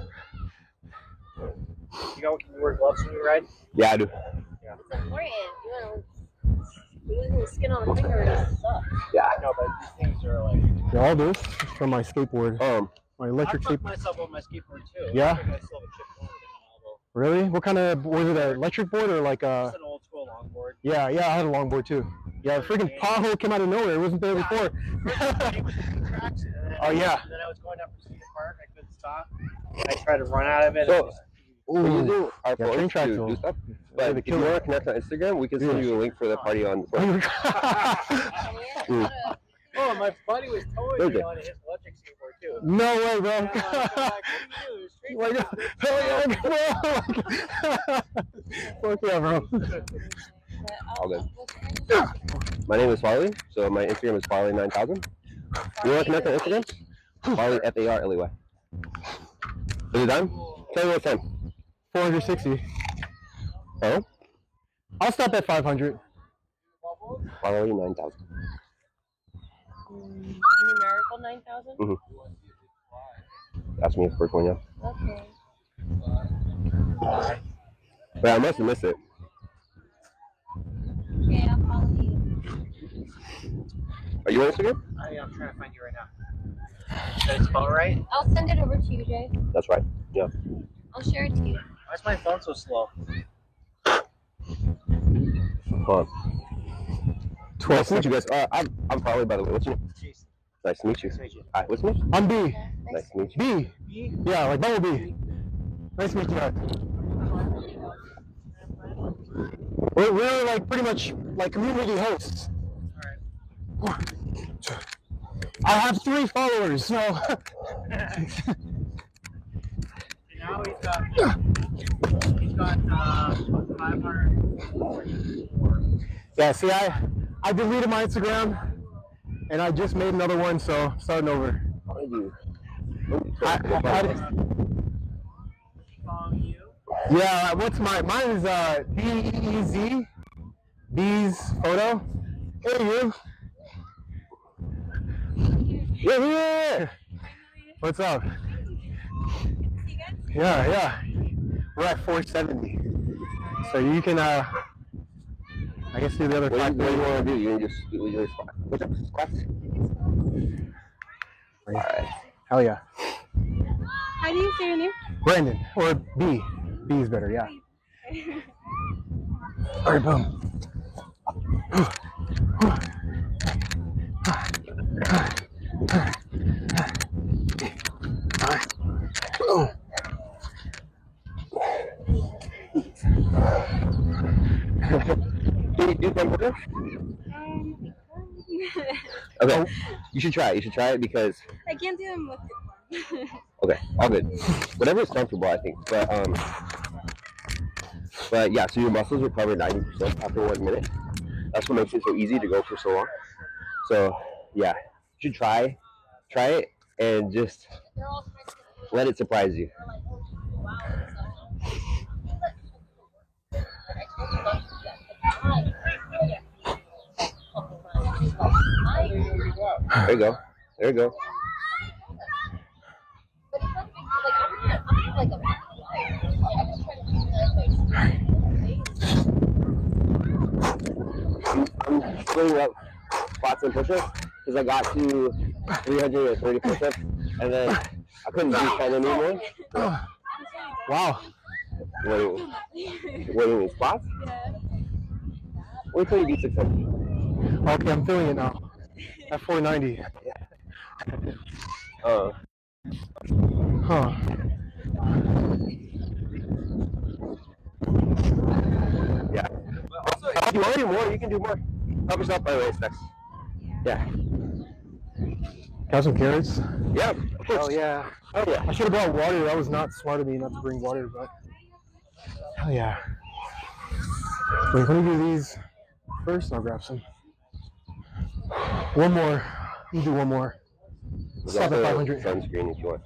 S4: You wear gloves when you ride?
S1: Yeah, I do.
S3: It's important. Losing the skin on the finger sucks.
S1: Yeah.
S4: No, but these things are like.
S2: Yeah, all this is from my skateboard, my electric
S4: I fucked
S2: skateboard.
S4: myself on my skateboard too.
S2: Yeah?
S4: I still have a chip on my elbow.
S2: Really? What kind of, was it an electric board or like a?
S4: It's an old school
S2: Yeah, I had a longboard too. Yeah, the freaking pothole came out of nowhere. It wasn't there before. Oh yeah.
S4: And then I was going up to the park. I couldn't stop. I tried to run out of it.
S1: So, we're using our
S2: train
S1: phones
S2: track
S1: to
S2: will-
S1: do stuff. But if you want to connect on Instagram, we can send you a link for the party on the phone.
S4: Oh, my buddy was towing
S1: Okay.
S4: me on his electric skateboard too.
S2: No way, bro.
S4: And I'm like, what do you do?
S2: Fuck yeah, bro.
S1: All good. My name is Farley, so my Instagram is Farley9000. You want to connect on Instagram? Farley, Farley. Is it done? Tell me what time.
S2: 460.
S1: Oh?
S2: I'll stop at 500.
S1: Farley9000.
S3: Numerical 9,000?
S1: Mm-hmm. That's me the first one, yeah.
S3: Okay.
S1: But I must have missed it.
S3: Okay, I'll follow you.
S1: Are you on Instagram?
S4: I'm trying to find you right now. Did I spell it right?
S3: I'll send it over to you, Jay.
S1: That's right. Yeah.
S3: I'll share it to you.
S4: Why is my phone so slow?
S1: Hold on. Nice to meet you guys. I'm Farley, by the way. What's your name?
S4: Jason.
S1: Nice to meet you.
S4: Nice to meet you.
S1: Hi, what's your name?
S2: I'm B.
S1: Nice to meet you.
S2: B. Yeah, like Bumblebee. Nice to meet you guys. We're like pretty much like community hosts.
S4: Alright.
S2: I have 3 followers, so.
S4: Now he's got 544.
S2: Yeah, see, I deleted my Instagram, and I just made another one, so starting over.
S1: How do you?
S4: Follow you.
S2: Yeah, what's mine is BEEZ, B's photo. Hey, you. Yeah. What's up? Yeah. We're at 470. So you can, I guess do the other
S1: What
S2: 5.
S1: do you want to do? You can just do your squats. Alright.
S2: Hell yeah.
S3: How do you say your name?
S2: Brandon, or B. B is better, yeah. All right, boom. Boom.
S1: Can you do hamburger? Okay. You should try it. You should try it because.
S3: I can't do them with it.
S1: Okay, all good. Whatever is comfortable, I think. But yeah, so your muscles recover 90% after 1 minute. That's what makes it so easy to go for so long. So yeah, you should try it, and just let it surprise you. There you go. There you go. I'm putting up squats and push-ups because I got to 330 push-ups, and then I couldn't do 10 anymore.
S2: Wow.
S1: What do you mean, squats? Wait till you do 600.
S2: Okay, I'm feeling it now. At 490. Huh.
S1: Yeah. If you want to do more, you can do more. Help yourself by the way, next. Yeah.
S2: Got some carrots?
S1: Yeah, of course.
S2: Oh yeah.
S1: Oh yeah.
S2: I should have brought water. That was not smart of me not to bring water, but hell yeah. Wait, let me do these first. I'll grab some. One more. Let me do one more. Stop at 500.
S1: Sunscreen if you want.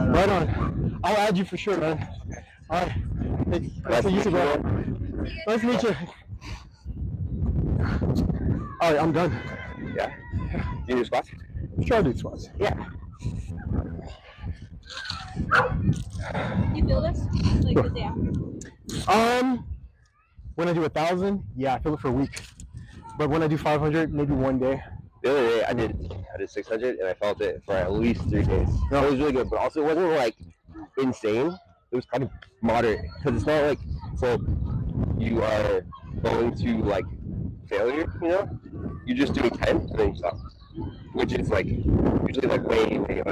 S2: Right on. I'll add you for sure, man. All right. Nice to meet you, bro. Nice to meet you. All right, I'm done.
S1: Yeah. You do squats?
S2: Try to do squats.
S1: Yeah.
S3: You feel this? Like the day after?
S2: When I do 1,000, yeah, I feel it for a week. But when I do 500, maybe one day.
S1: The other day I did 600 and I felt it for at least 3 days. No. It was really good, but also it wasn't like insane. It was kind of moderate because it's not like so you are going to like failure, you know. You're just doing 10 and then you stop, which is like usually like way under.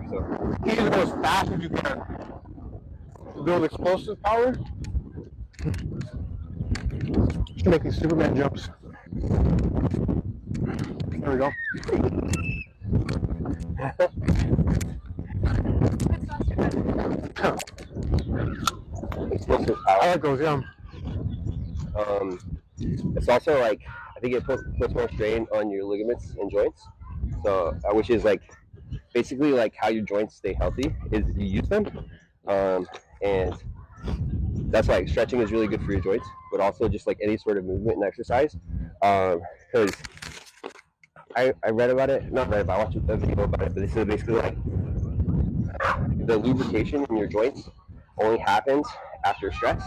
S1: So
S2: you can go as fast as you can. Build explosive power. Just make these Superman jumps. There we go.
S1: Explosive power.
S2: I like those, yeah.
S1: It's also like I think it puts more strain on your ligaments and joints. So which is like basically like how your joints stay healthy is you use them, and that's why stretching is really good for your joints, but also just like any sort of movement and exercise. Because I read about it, not read about, I watched a video about it, but they said basically like the lubrication in your joints only happens after stress.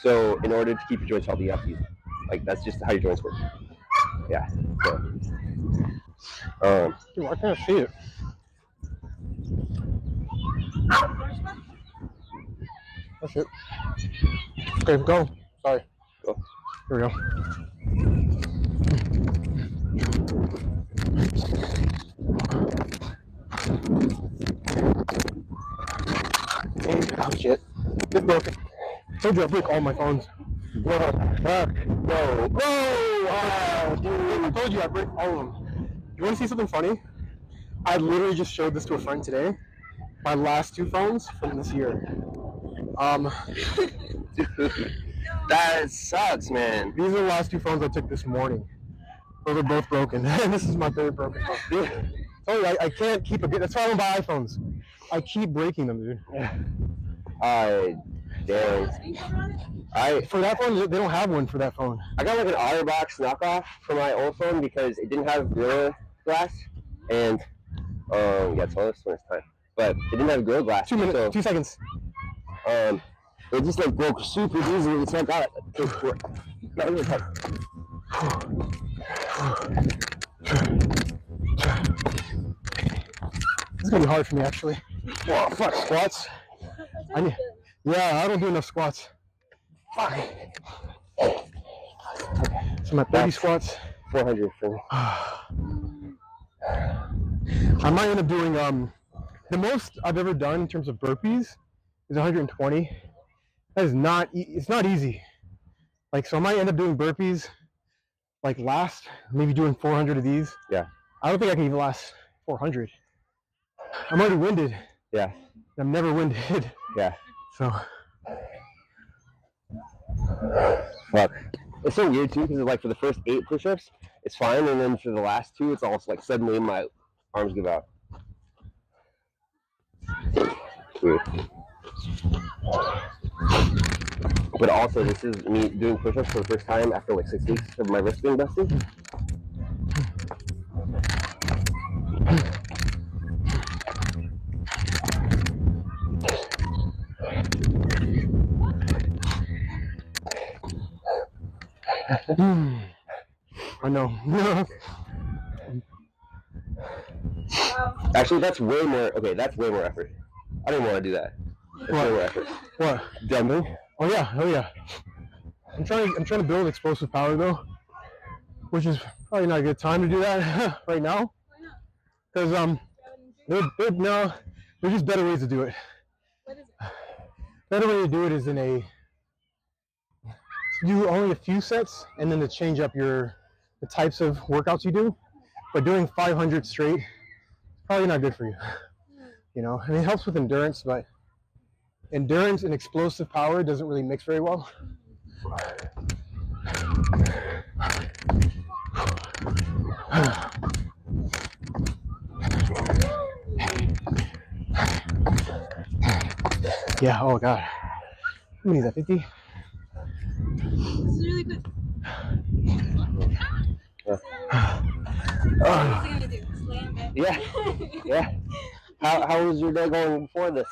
S1: So in order to keep your joints healthy, you have to use them. Like that's just how your joints work. Yeah. So,
S2: dude, I can't see it. That's it. Okay, go. Sorry.
S1: Go.
S2: Here we go. Oh shit. It's broken. I told you I break all my phones.
S1: What the fuck? No.
S2: Whoa! Dude, I told you I break all of them. You want to see something funny? I literally just showed this to a friend today. My last 2 phones from this year.
S1: Dude, that sucks, man.
S2: These are the last 2 phones I took this morning. Those are both broken. This is my 3rd broken phone. Oh, I can't keep a good. That's why I don't buy iPhones. I keep breaking them, dude.
S1: Damn.
S2: For that phone, they don't have one for that phone.
S1: I got like an OtterBox knockoff for my old phone because it didn't have Gorilla Glass, and yeah, tell us when it's time. But it didn't have Gorilla Glass.
S2: 2 minutes,
S1: so,
S2: 2 seconds.
S1: It just like broke super easily, so I got it.
S2: It's gonna be hard for me actually. Oh fuck, squats. Yeah, I don't do enough squats. Fuck. So my 30 squats.
S1: 400 for me.
S2: I might end up doing the most I've ever done in terms of burpees is 120. That is not. It's not easy. Like so, I might end up doing burpees. Like maybe doing 400 of these.
S1: Yeah.
S2: I don't think I can even last 400. I'm already winded.
S1: Yeah.
S2: I'm never winded.
S1: Yeah.
S2: So.
S1: Fuck. It's so weird too because like for the first 8 push-ups, it's fine, and then for the last 2, it's almost like suddenly my arms give out. Weird. But also, this is me doing push-ups for the first time after like 6 weeks of my wrist being busted.
S2: I know.
S1: Actually, that's way more. Okay, that's way more effort. I don't want to do that. That's way more effort.
S2: What?
S1: Jumping?
S2: Oh yeah. I'm trying to build explosive power though, which is probably not a good time to do that right now. Because there's just better ways to do it.
S3: What is it?
S2: Better way to do it is do only a few sets and then to change up the types of workouts you do. But doing 500 straight is probably not good for you. You know, I mean, it helps with endurance, but endurance and explosive power doesn't really mix very well. Yeah, oh god. How many is that, 50?
S3: This is really good.
S1: Yeah.
S3: What's he gonna do? Slam it?
S1: Yeah. Yeah. How was your day going before this?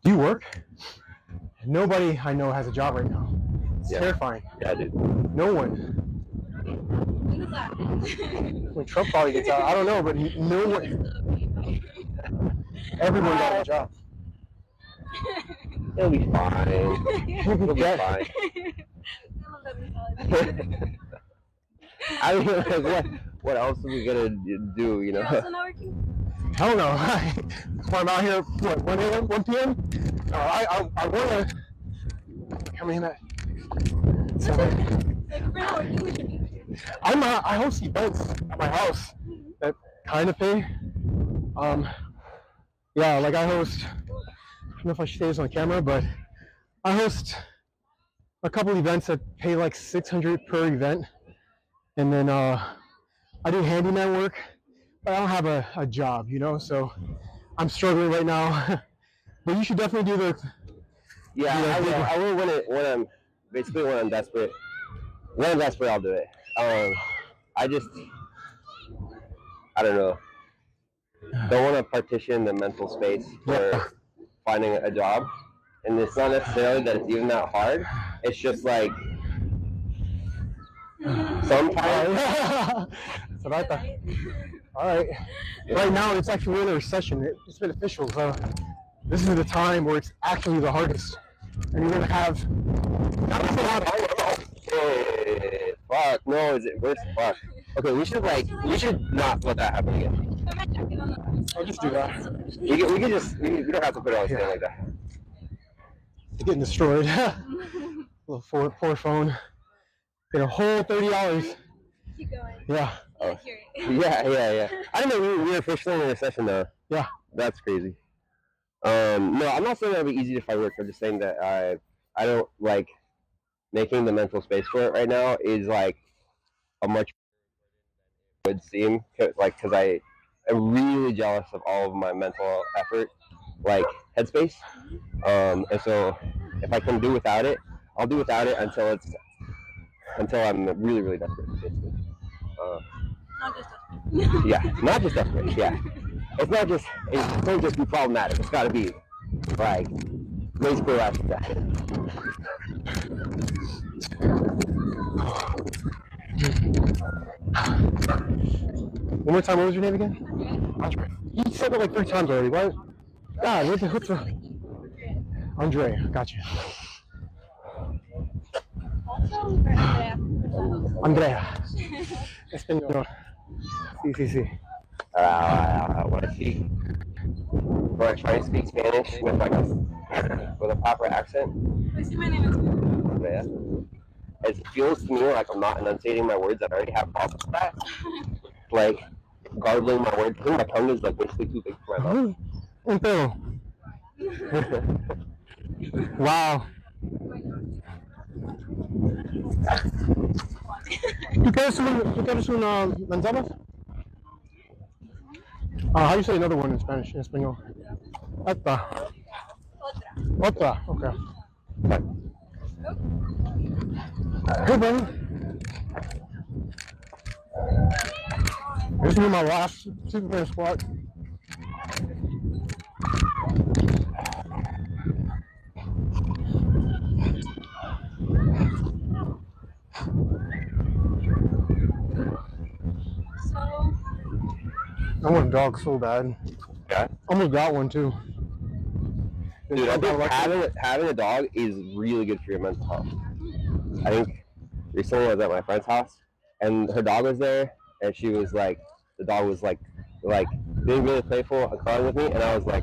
S2: Do you work? Nobody I know has a job right now. It's terrifying.
S1: Yeah, dude.
S2: No one. When Trump probably gets out, I don't know, but no one. Everyone got a job.
S1: It'll be fine. It'll be fine. I mean, like, what else are we gonna do? You know?
S3: You're also not working?
S2: Hell no. That's why I'm out here. What? 1 a.m. 1 p.m. I wanna. I mean that. So,
S3: Like, if you're not working, we should be.
S2: I host events at my house that kind of pay. Yeah, like I host. I don't know if I should say this on camera, but I host a couple events that pay like $600 per event, and then I do handyman work, but I don't have a job, you know. So I'm struggling right now. But you should definitely do the.
S1: Yeah, I will when I'm desperate. When I'm desperate, I'll do it. I don't know. Don't want to partition the mental space for finding a job, and it's not necessarily that it's even that hard. It's just like sometimes.
S2: That's what I thought. All right. Right now, it's actually in a recession. It's been official. So this is the time where it's actually the hardest, and you're gonna have.
S1: Fuck no! Is it worse? Fuck. Okay, we should not let that happen again.
S2: I'll just do that.
S1: We don't have to put it on stand like that.
S2: It's getting destroyed. Little poor phone. Get a whole $30.
S3: Keep going.
S2: Yeah.
S1: Oh. Yeah. I didn't know we were officially in a recession though.
S2: Yeah.
S1: That's crazy. No, I'm not saying that'll be easy to find work. I'm just saying that I don't like making the mental space for it right now is like a much would seem because I'm really jealous of all of my mental effort, like headspace. And so if I can do without it, I'll do without it until I'm really, really desperate. Basically.
S3: Not just us.
S1: Yeah, not just desperate. Yeah, it can't just be problematic. It's got to be like basically like that.
S2: One more time, what was your name again? Andrea. You said it like 3 times already. What? God, what's the... Andrea, gotcha.
S3: Also, for Andrea.
S2: Andrea. Español. Sí.
S1: Want to try to speak Spanish with a proper accent?
S3: Basically, my name is
S1: Yeah. It feels to me like I'm not enunciating my words. I already have problems with that. Like gargling my words. I think my tongue is like basically too big for my mouth.
S2: Un pedo. Wow. ¿Tú quieres una manzana? How do you say another one in Spanish, in español? Otra. Okay. Hey, buddy. This will be my last Superman squat. I want a dog so bad.
S1: Yeah.
S2: Almost got one too.
S1: Dude, I think having a dog is really good for your mental health. I think recently I was at my friend's house and her dog was there and she was like, the dog was like being really playful and crying with me, and I was like,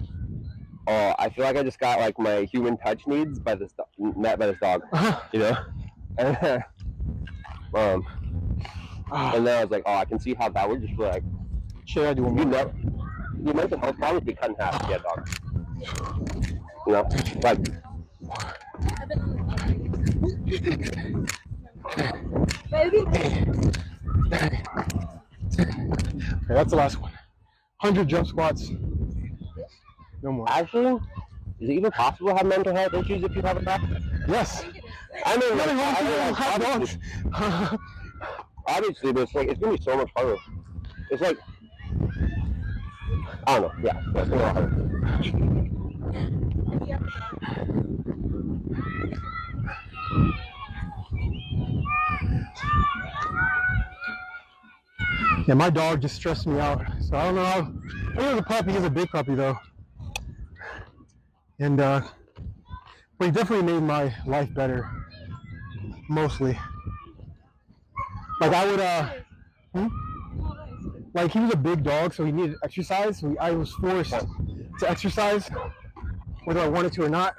S1: oh, I feel like I just got like my human touch needs met by this dog, you know? And then I was like, oh, I can see how that would just be like,
S2: should I do one more?
S1: Your mental health problem would be cut in half if you had a dog. You know? Like,
S3: I've been on the
S2: Okay, that's the last one. 100 jump squats. No more.
S1: Actually, is it even possible to have mental health issues if you have a dog?
S2: Yes.
S1: I mean, obviously, but it's like it's gonna be so much harder. It's like I don't know. Yeah, it's gonna be harder.
S2: Yeah, my dog just stressed me out. So I don't know how. I think the puppy is a big puppy though, and but he definitely made my life better. Mostly. Like I would like he was a big dog, so he needed exercise. So I was forced to exercise, whether I wanted to or not.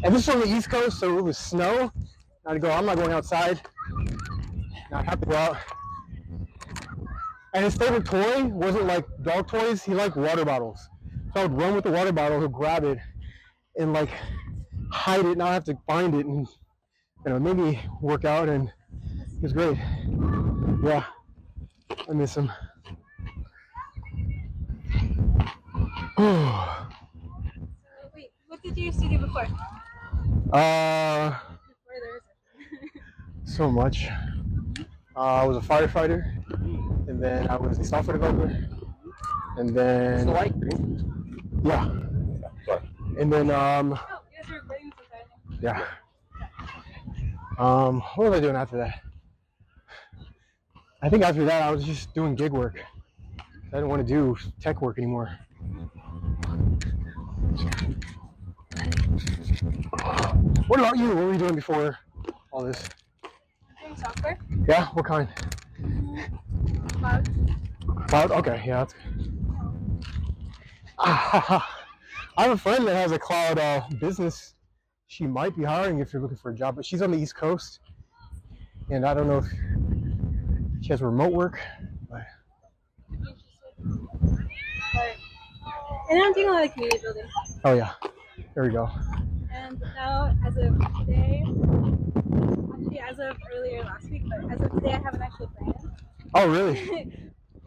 S2: And this is on the East Coast, so it was snow. I'd go, I'm not going outside. And I'd have to go out. And his favorite toy wasn't like dog toys, he liked water bottles. So I would run with the water bottle, he'd grab it and like hide it, and I'd have to find it, and it made me work out, and it was great. Yeah, I miss him.
S3: Wait, what did you used to do before?
S2: So much. I was a firefighter, and then I was a software developer, and then yeah, and then yeah. What was I doing after that? I think after that I was just doing gig work. I didn't want to do tech work anymore. What about you? What were you doing before all this?
S3: Doing software.
S2: Yeah, what kind?
S3: Cloud.
S2: Cloud? Okay, yeah, that's good. I have a friend that has a cloud business. She might be hiring if you're looking for a job, but she's on the East Coast, and I don't know if she has remote work. But...
S3: And I'm doing a lot of community building.
S2: Oh yeah, there we go.
S3: And now, as of today, actually as of earlier last week, but as of today, I have an actual brand.
S2: Oh really?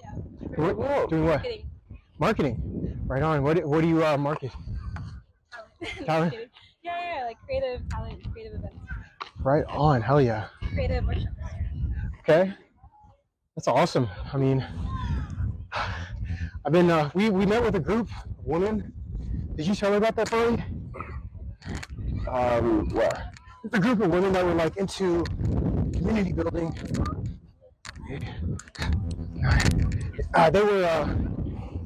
S3: Yeah.
S2: Doing what?
S3: Marketing.
S2: Marketing. Right on. What do you market? Talent?
S3: Yeah, like creative talent, creative events.
S2: Right on. Hell yeah.
S3: Creative workshops.
S2: Okay. That's awesome. I mean, I've been we met with a group of women. Did you tell me about that, Brandyn?
S1: What?
S2: It's a group of women that were like into community building. They were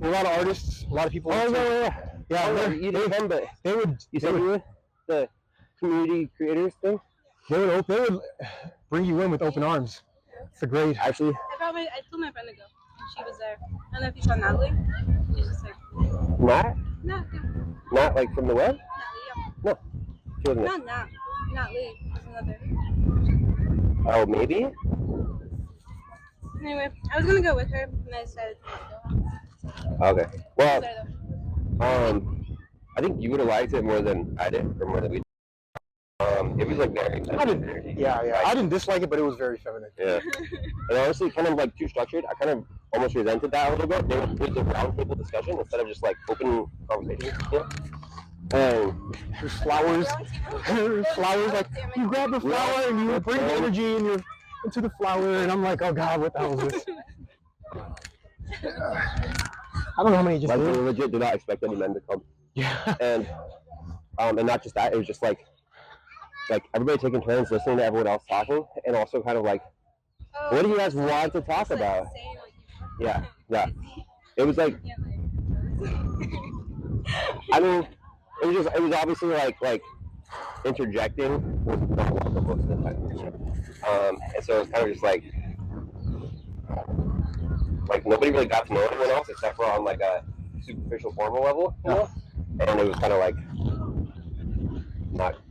S2: a lot of artists, a lot of people.
S1: Oh yeah.
S2: Yeah,
S1: You didn't come, but
S2: they would.
S1: You said you were the community creators thing.
S2: They would bring you in with open arms. It's a great.
S1: Actually,
S3: I told my friend to go, and she was there. I don't know if you saw Natalie. She's just like.
S1: Matt?
S3: No, yeah.
S1: Not like from the web?
S3: Natalie, yeah.
S1: No, she wasn't.
S3: Not Nat. Not Lee. There's another.
S1: Oh, maybe.
S3: Anyway, I was gonna go with her, and I decided to not go.
S1: Okay. Well,
S3: Sorry,
S1: I think you would have liked it more than I did, or more than we did. It was like very feminine.
S2: Yeah. I didn't dislike it, but it was very feminine.
S1: Yeah. And honestly, kind of like too structured. I kind of almost resented that a little bit. They would do the roundtable discussion instead of just like open conversation. Yeah. And
S2: there's flowers. There's flowers. Like you grab the flower and you bring the energy and you're into the flower, and I'm like, oh god, what the hell is this? I don't know how many just
S1: like,
S2: did.
S1: we legit did not expect any men to come.
S2: Yeah.
S1: And not just that, it was just like everybody taking turns listening to everyone else talking, and also kind of like, what do you guys want to talk about? Yeah. It was like, I mean, it was obviously like interjecting was not welcome most of the time. And so it was kind of just like nobody really got to know anyone else except for on like a superficial formal level, you know? And it was kind of like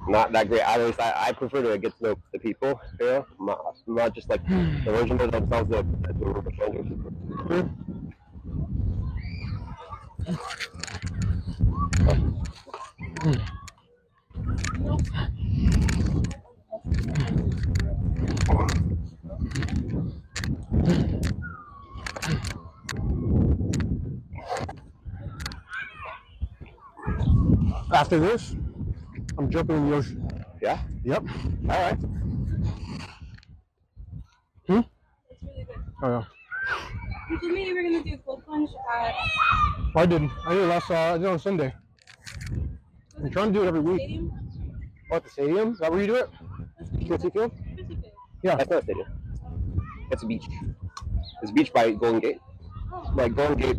S1: not that great. At least I prefer to get to know the people, you know, not just like the version of themselves that we're strangers.
S2: After this, I'm jumping in the ocean.
S1: Yeah?
S2: Yep.
S1: All right.
S2: Oh yeah.
S3: You told me you were gonna do cold plunge at.
S2: I did it last. I did it on Sunday. I'm trying to do it every week.
S3: Stadium?
S2: What, the stadium? Is that where you do it? QT Field? Yeah.
S1: That's not a stadium. That's a beach. It's a beach by Golden Gate. Like Golden Gate,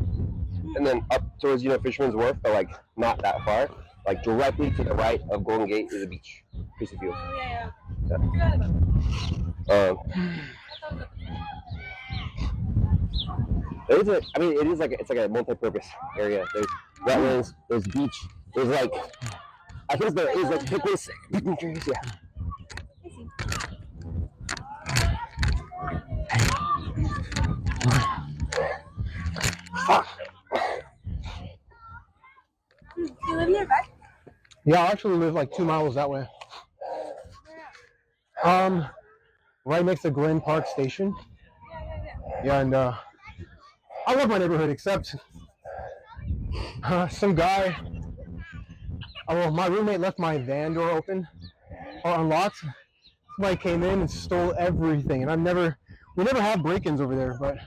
S1: and then up towards Fisherman's Wharf, but like not that far. Like directly to the right of Golden Gate is a beach. QT Field.
S3: Oh yeah.
S1: Yeah.
S3: I forgot about that.
S1: It is like it's like a multi-purpose area. There's wetlands, there's beach, there's like I think there is like picnic areas, yeah. Fuck.
S3: Do you live nearby?
S2: Yeah, I actually live like 2 miles that way. Right next to Glen Park Station. Yeah, and I love my neighborhood, except some guy. Well, my roommate left my van door open or unlocked. Somebody came in and stole everything, and we never have break-ins over there, but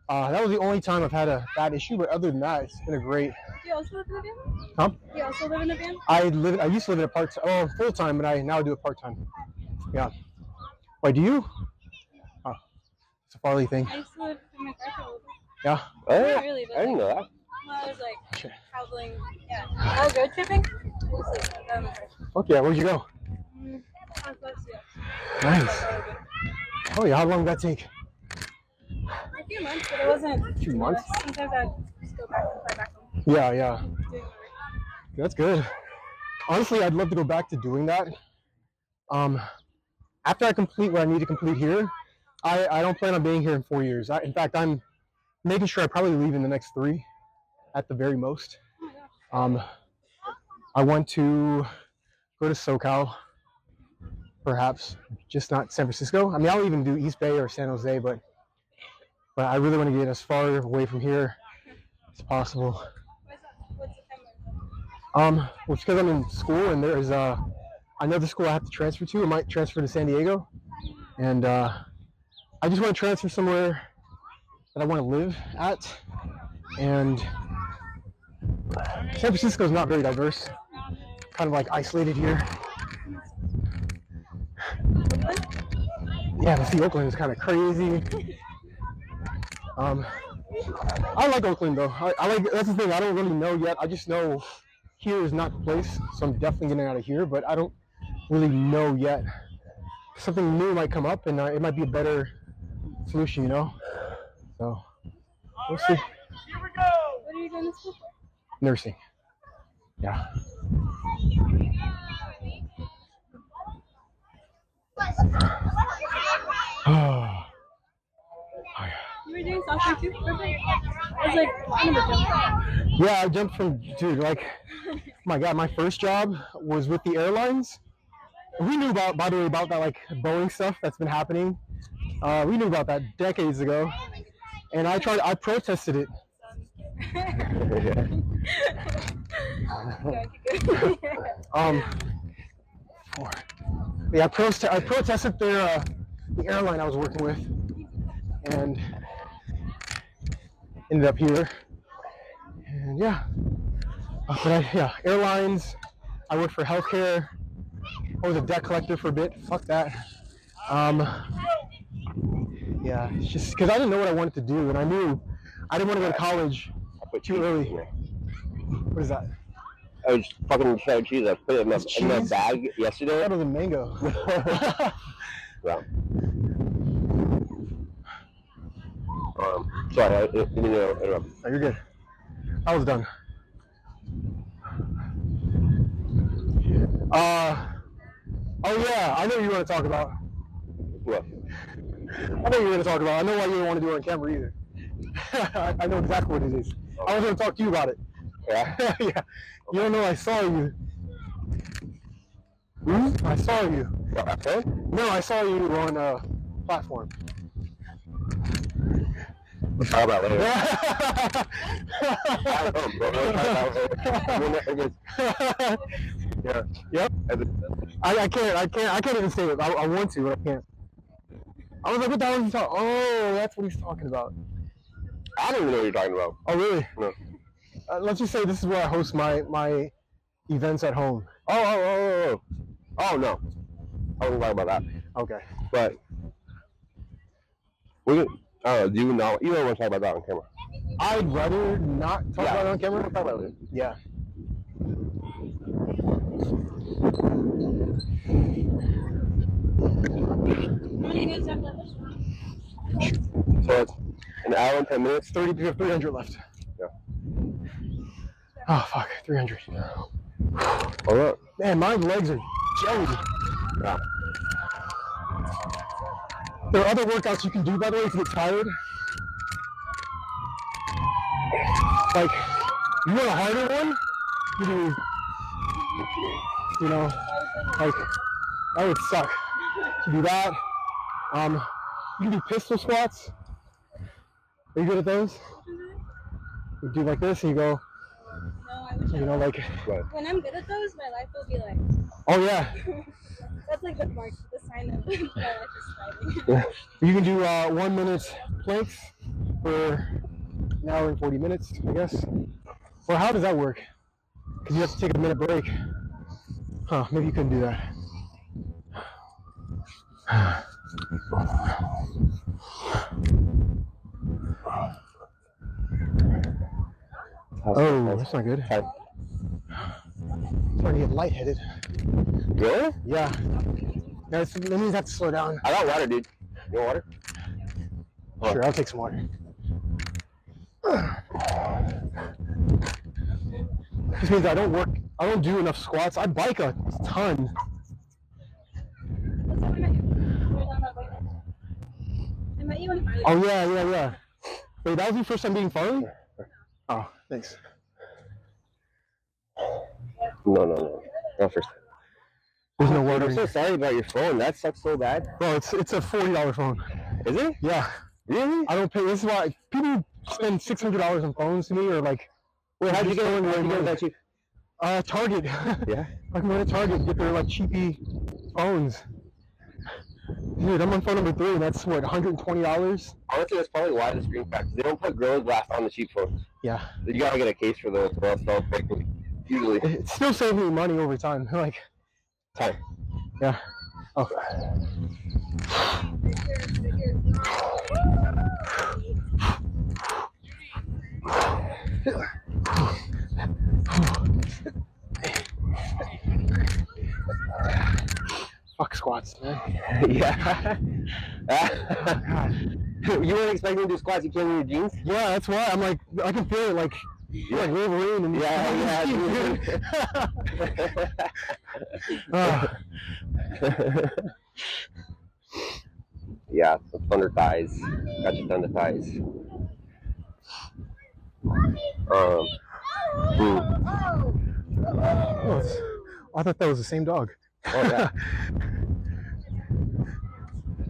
S2: that was the only time I've had a bad issue. But other than that, it's been a great.
S3: Do you also live in a van?
S2: Huh?
S3: Do you also live in a van?
S2: I used to live in a full-time, but I now do it part-time. Yeah. Wait, do you? Oh, it's a Farley thing.
S3: I used to live in my car for a little bit.
S2: Yeah.
S3: Not really, but
S1: I didn't know that.
S3: well, I was like traveling. Yeah, I was road tripping.
S2: Okay, where'd you go? Nice. Oh yeah, how long did that take?
S3: A few months, but it wasn't.
S2: 2 months?
S3: Sometimes I'd just go back and fly back home.
S2: Yeah. That's good. Honestly, I'd love to go back to doing that. After I complete what I need to complete here, I don't plan on being here in 4 years. In fact, I'm making sure I probably leave in the next 3 at the very most. I want to go to SoCal, perhaps, just not San Francisco. I mean, I'll even do East Bay or San Jose, but I really want to get as far away from here as possible. Well, it's because I'm in school, and there's another school I have to transfer to. I might transfer to San Diego, and I just want to transfer somewhere that I want to live at. And San Francisco is not very diverse, kind of like isolated here. Yeah, but see, Oakland is kind of crazy. I like Oakland though. I like, that's the thing, I don't really know yet. I just know here is not the place, so I'm definitely getting out of here, but I don't really know yet. Something new might come up, and it might be a better solution, So, we'll see.
S3: Here we go. What are you going to school for?
S2: Nursing. Yeah.
S3: You were doing soccer too? Perfect. I was like, kind of a jump.
S2: Yeah, I jumped from, dude, like, oh my God, my first job was with the airlines. We knew about, by the way, about that like Boeing stuff that's been happening. We knew about that decades ago, and I protested it. Yeah, I protested the airline I was working with, and ended up here. And yeah, airlines. I worked for healthcare. I was a debt collector for a bit. Fuck that. Yeah, it's just because I didn't know what I wanted to do, and I knew I didn't want to go to college too early. What is that?
S1: I was fucking cheddar cheese. I put it in my bag yesterday.
S2: That was a mango.
S1: Yeah. Sorry, I didn't interrupt.
S2: Oh, you're good. I was done. Oh yeah, I know what you want to talk about.
S1: What?
S2: I know what you're going to talk about. I know why you don't want to do it on camera either. I know exactly what it is. I was going to talk to you about it.
S1: Yeah?
S2: Yeah. You don't know I saw you. I saw you.
S1: Okay.
S2: No, I saw you on a platform.
S1: We'll talk about it later.
S2: Yeah. Yep. I can't even say it. I want to, but I can't. I was like, what the hell is he talking? Oh, that's what he's talking about.
S1: I don't even know what you're talking about.
S2: Oh, really?
S1: No.
S2: Let's just say this is where I host my events at home.
S1: Oh, no. I wasn't talking about that.
S2: Okay.
S1: But, do you don't want to talk about that on camera?
S2: I'd rather not talk about it on camera.
S1: We'll talk about it.
S2: Yeah.
S1: So it's an hour and 10 minutes.
S2: 300 left.
S1: Yeah.
S2: Oh, fuck. 300.
S1: Hold up.
S2: Man, my legs are jelly.
S1: Yeah.
S2: There are other workouts you can do, by the way, if you get tired. Like, you want a harder one? You do, you know, like, that would suck. You do that. You can do pistol squats. Are you good at those? You do like this and you go,
S3: No, I wish
S2: you know, like.
S3: When I'm good at those, my life will be like.
S2: Oh, yeah.
S3: That's like the mark, the sign that my life is thriving.
S2: You can do 1 minute planks for an hour and 40 minutes, I guess. Or how does that work? Because you have to take a minute break. Huh, maybe you couldn't do that. Oh, that's not good. I'm starting to get lightheaded.
S1: Really?
S2: Yeah. That means I have to slow down.
S1: I got water, dude. You want water?
S2: Sure, I'll take some water. This means I don't do enough squats. I bike a ton. Oh, yeah. Wait, that was your first time being Farley? Oh, thanks.
S1: No. Not first.
S2: There's no water.
S1: I'm so sorry about your phone. That sucks so bad.
S2: Bro, it's a $40 phone.
S1: Is it?
S2: Yeah.
S1: Really?
S2: I don't pay. This is why people spend $600 on phones to me, or like.
S1: Wait, how'd you get that cheap?
S2: Target.
S1: Yeah.
S2: I can go to Target, get their like cheapy phones. Dude, I'm on phone number 3, and that's what, $120?
S1: Honestly, that's probably why the screen cracks. They don't put Gorilla Glass on the cheap phones.
S2: Yeah.
S1: You gotta get a case for those, or else they'll break usually.
S2: It's still saving me money over time. Like.
S1: Time.
S2: Yeah. Oh. Fuck squats, man.
S1: Yeah. You weren't expecting to do squats, you can't in your jeans?
S2: Yeah, that's why. I'm like, I can feel it, like, you're like Wolverine. And
S1: Yeah, some thunder thighs. Got your thunder thighs.
S2: Oh, I thought that was the same dog.
S1: Oh, yeah.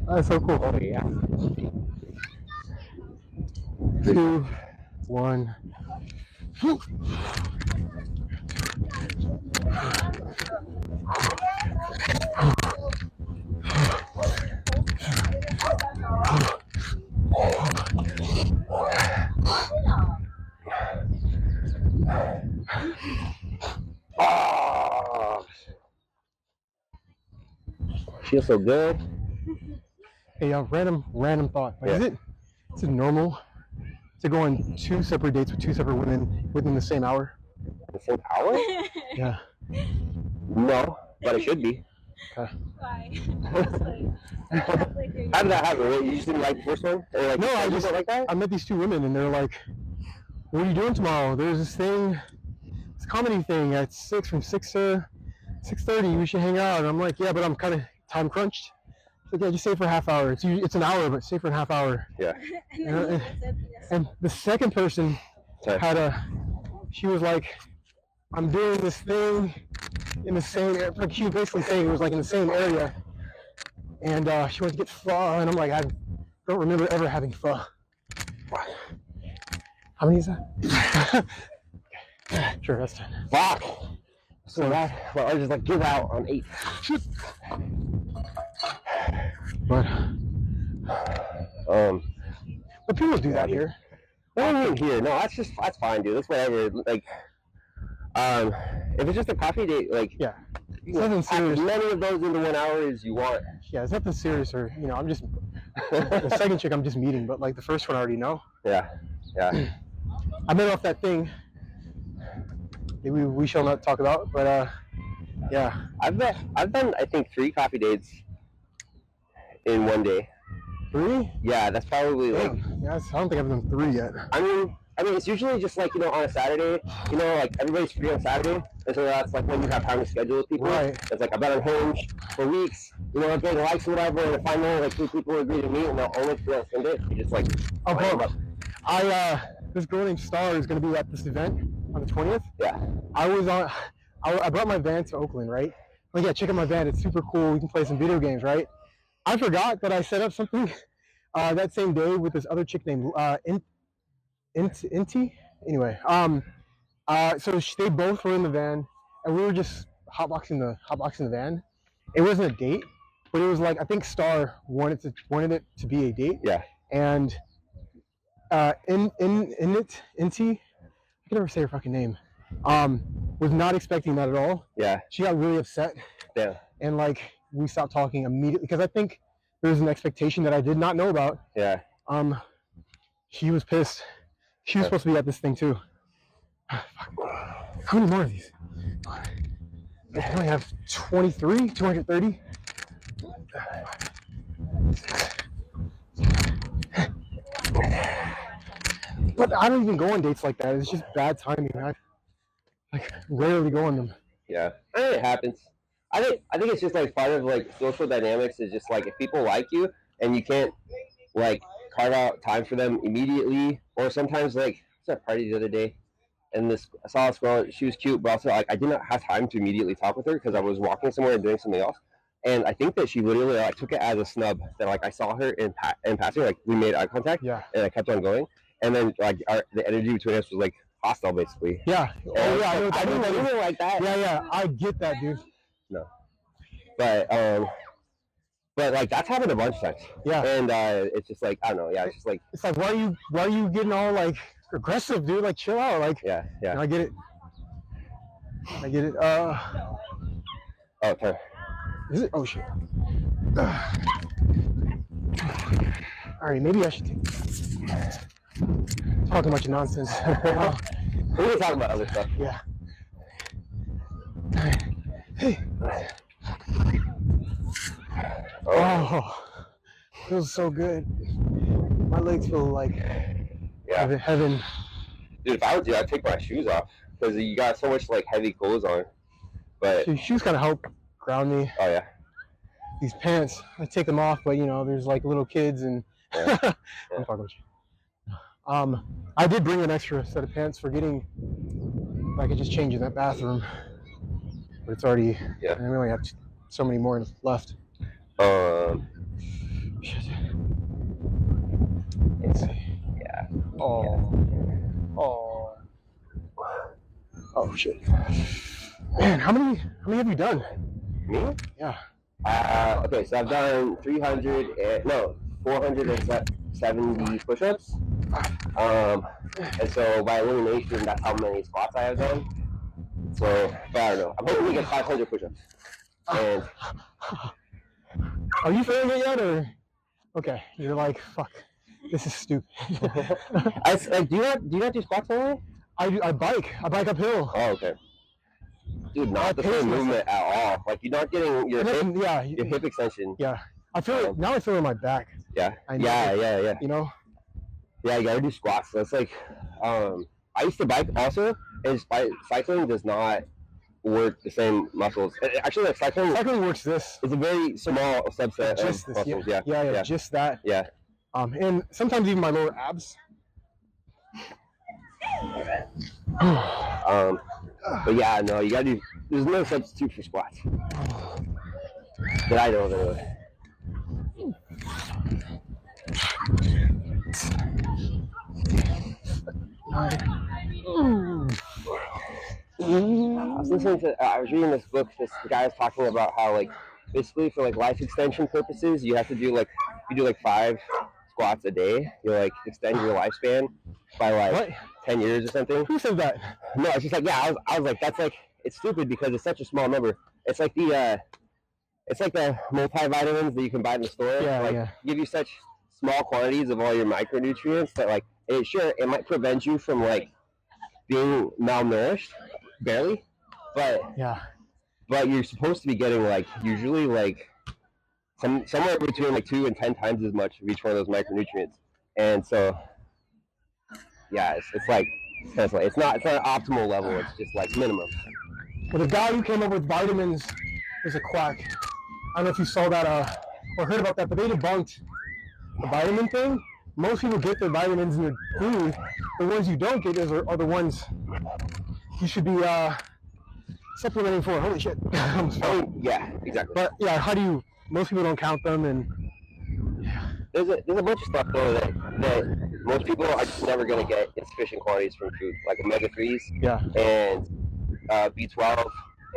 S2: That's so cool.
S1: Oh, yeah.
S2: 2, 1.
S1: Oh, feels so good.
S2: Hey, random thought. Like,
S1: Yeah.
S2: Is it normal to go on 2 separate dates with 2 separate women within the same hour?
S1: The same hour?
S2: Yeah.
S1: No, but it should be.
S2: Okay.
S3: Why?
S1: How did that happen? You just didn't like the first one? Or like
S2: No, I just
S1: like that?
S2: I met these 2 women and they're like, "What are you doing tomorrow? There's this thing, this comedy thing at 6 from 6 to 6:30. We should hang out." And I'm like, "Yeah, but I'm kind of time crunched." She's like, "Yeah, just stay for a half hour. It's an hour, but stay for a half hour."
S1: Yeah.
S2: And the second person she was like, "I'm doing this thing in the same area." Like, she was basically saying it was like in the same area. And she wanted to get pho, and I'm like, I don't remember ever having pho. How many is that? Sure, that's 10.
S1: Fuck. So that, well, I just like give out on 8.
S2: But But people do that here.
S1: Well, here, no, that's fine, dude. That's whatever. Like, if it's just a coffee date, like,
S2: yeah,
S1: you can pack as many of those into 1 hour as you want.
S2: Yeah, it's nothing serious, or I'm just the second chick I'm just meeting, but like the first one I already know.
S1: Yeah.
S2: I met off that thing. We shall not talk about, but yeah.
S1: I've done I think 3 coffee dates in 1 day.
S2: 3?
S1: Yeah, that's probably like.
S2: Yeah, I don't think I've done 3 yet.
S1: I mean, it's usually just like, on a Saturday, like everybody's free on Saturday, and so that's like when you have time to schedule with people.
S2: Right.
S1: It's like I've been on Hinge for weeks, if they likes whatever, and if I know like 2 people agree to meet and they'll only free on Sunday, you just like.
S2: Oh, bro. This girl named Star is gonna be at this event on the 20th.
S1: Yeah.
S2: I brought my van to Oakland, right? Like, yeah, check out my van. It's super cool. We can play some video games, right? I forgot that I set up something that same day with this other chick named Inti. Anyway, so they both were in the van, and we were just hotboxing the van. It wasn't a date, but it was like, I think Star wanted it to be a date.
S1: Yeah.
S2: And Inti, I can never say her fucking name. Was not expecting that at all.
S1: Yeah.
S2: She got really upset.
S1: Yeah.
S2: And like we stopped talking immediately because I think there was an expectation that I did not know about.
S1: Yeah.
S2: She was pissed. She was supposed to be at this thing too. How many more of these? I only have 23, 230. But I don't even go on dates like that. It's just bad timing. I rarely go on them.
S1: Yeah, it happens. I think it's just like part of like social dynamics is just like if people like you and you can't like carve out time for them immediately, or sometimes like I was at a party the other day and I saw this girl, she was cute, but also like I did not have time to immediately talk with her because I was walking somewhere and doing something else. And I think that she literally like took it as a snub that like I saw her in passing, like we made eye contact,
S2: yeah,
S1: and I kept on going, and then like the energy between us was like hostile basically.
S2: Yeah. Oh yeah,
S1: I didn't like that.
S2: Yeah, I get that, dude.
S1: No. But like that's happened a bunch of times.
S2: Yeah.
S1: And it's just like I don't know. Yeah, it's just like
S2: it's like why are you getting all like aggressive, dude? Like chill out. Like
S1: yeah.
S2: I get it.
S1: Oh, okay.
S2: Is it? Oh shit. All right, maybe I should take this. Talking a bunch of nonsense.
S1: We're gonna talk about other stuff.
S2: Yeah. Hey. Oh, feels so good. My legs feel like heaven.
S1: Dude, if I was you, I'd take my shoes off because you got so much like heavy clothes on. But
S2: shoes kind of help ground me.
S1: Oh yeah.
S2: These pants, I take them off, but there's like little kids and.
S1: Yeah.
S2: I'm talking about you. I did bring an extra set of pants, forgetting I could just change in that bathroom, but it's already.
S1: Yeah.
S2: And we only have so many more left. Shit. Let's see.
S1: Yeah.
S2: Oh shit. Man, how many have you done?
S1: Me?
S2: Yeah.
S1: Okay, so I've done 470 push-ups. And so by elimination, that's how many squats I have done. So, but I don't know. I'm hoping to get 500 push-ups. And
S2: are you feeling it yet, or okay? You're like, fuck, this is stupid.
S1: do you not do squats anymore?
S2: I bike uphill.
S1: Oh, okay. Dude, not the same movement at all. Like you're not getting your hip extension.
S2: Yeah, I feel it now. I feel it in my back.
S1: Yeah.
S2: Yeah.
S1: Yeah, you gotta do squats. So it's like, I used to bike also, and cycling does not work the same muscles. Actually, like cycling
S2: works this.
S1: It's a very small subset
S2: just
S1: of
S2: this,
S1: muscles.
S2: Yeah, just that.
S1: Yeah.
S2: And sometimes even my lower abs.
S1: But yeah, no, you gotta do. There's no substitute for squats. That I know of anyway. I was reading this book. This guy was talking about how like basically for like life extension purposes, you have to do like 5 squats a day, you'll like extend your lifespan by like
S2: What?
S1: 10 years or something.
S2: Who said that?
S1: No, it's just like, yeah, I was like, that's like, it's stupid because it's such a small number. It's like the multivitamins that you can buy in the store. Give you such small quantities of all your micronutrients that like, it might prevent you from like being malnourished, barely, but you're supposed to be getting like usually like somewhere between like 2 and 10 times as much of each one of those micronutrients, and so yeah, it's like it's not an optimal level. It's just like minimum.
S2: Well, the guy who came up with vitamins was a quack. I don't know if you saw that or heard about that, but they debunked the vitamin thing. Most people get their vitamins in their food. The ones you don't get are the ones you should be supplementing for. Holy shit.
S1: Yeah, exactly.
S2: But yeah, how do you, most people don't count them, and
S1: there's a bunch of stuff though that most people are just never going to get in sufficient quantities from food, like omega-3s and B12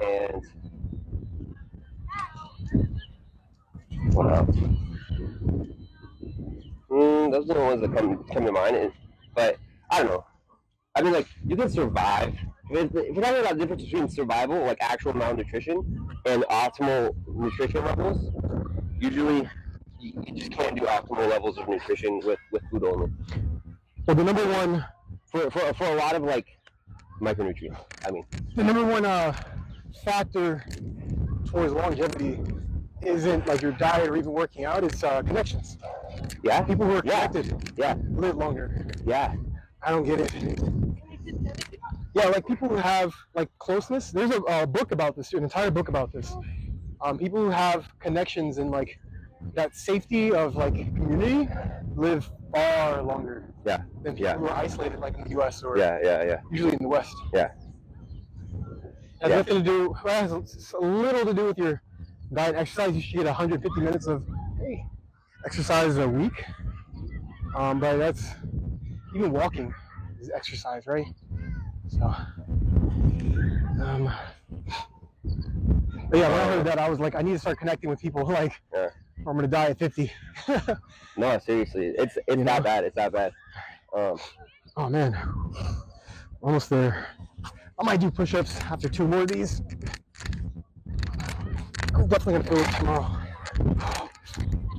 S1: and what else? Those are the ones that come to mind. But I don't know. I mean, like, you can survive. If we're talking about the difference between survival, like actual malnutrition, and optimal nutrition levels, usually you just can't do optimal levels of nutrition with food only.
S2: Well, the number one
S1: for a lot of like micronutrients. I mean,
S2: the number one factor towards longevity isn't like your diet or even working out. It's connections.
S1: Yeah.
S2: People who are connected. Live longer.
S1: Yeah.
S2: I don't get it. Yeah, like people who have like closeness. There's a book about this, an entire book about this. People who have connections and like that safety of like community live far longer than people who are isolated, like in the U.S. or usually in the West.
S1: Yeah.
S2: Has nothing to do. Well, it has a little to do with your diet and exercise. You should get 150 minutes of exercise a week. But that's even walking is exercise, right? So, but yeah, when I heard that, I was like, I need to start connecting with people, like, or I'm gonna die at 50.
S1: No, seriously, it's that bad. It's that bad.
S2: Oh man, almost there. I might do push-ups after 2 more of these. I'm definitely gonna feel it tomorrow.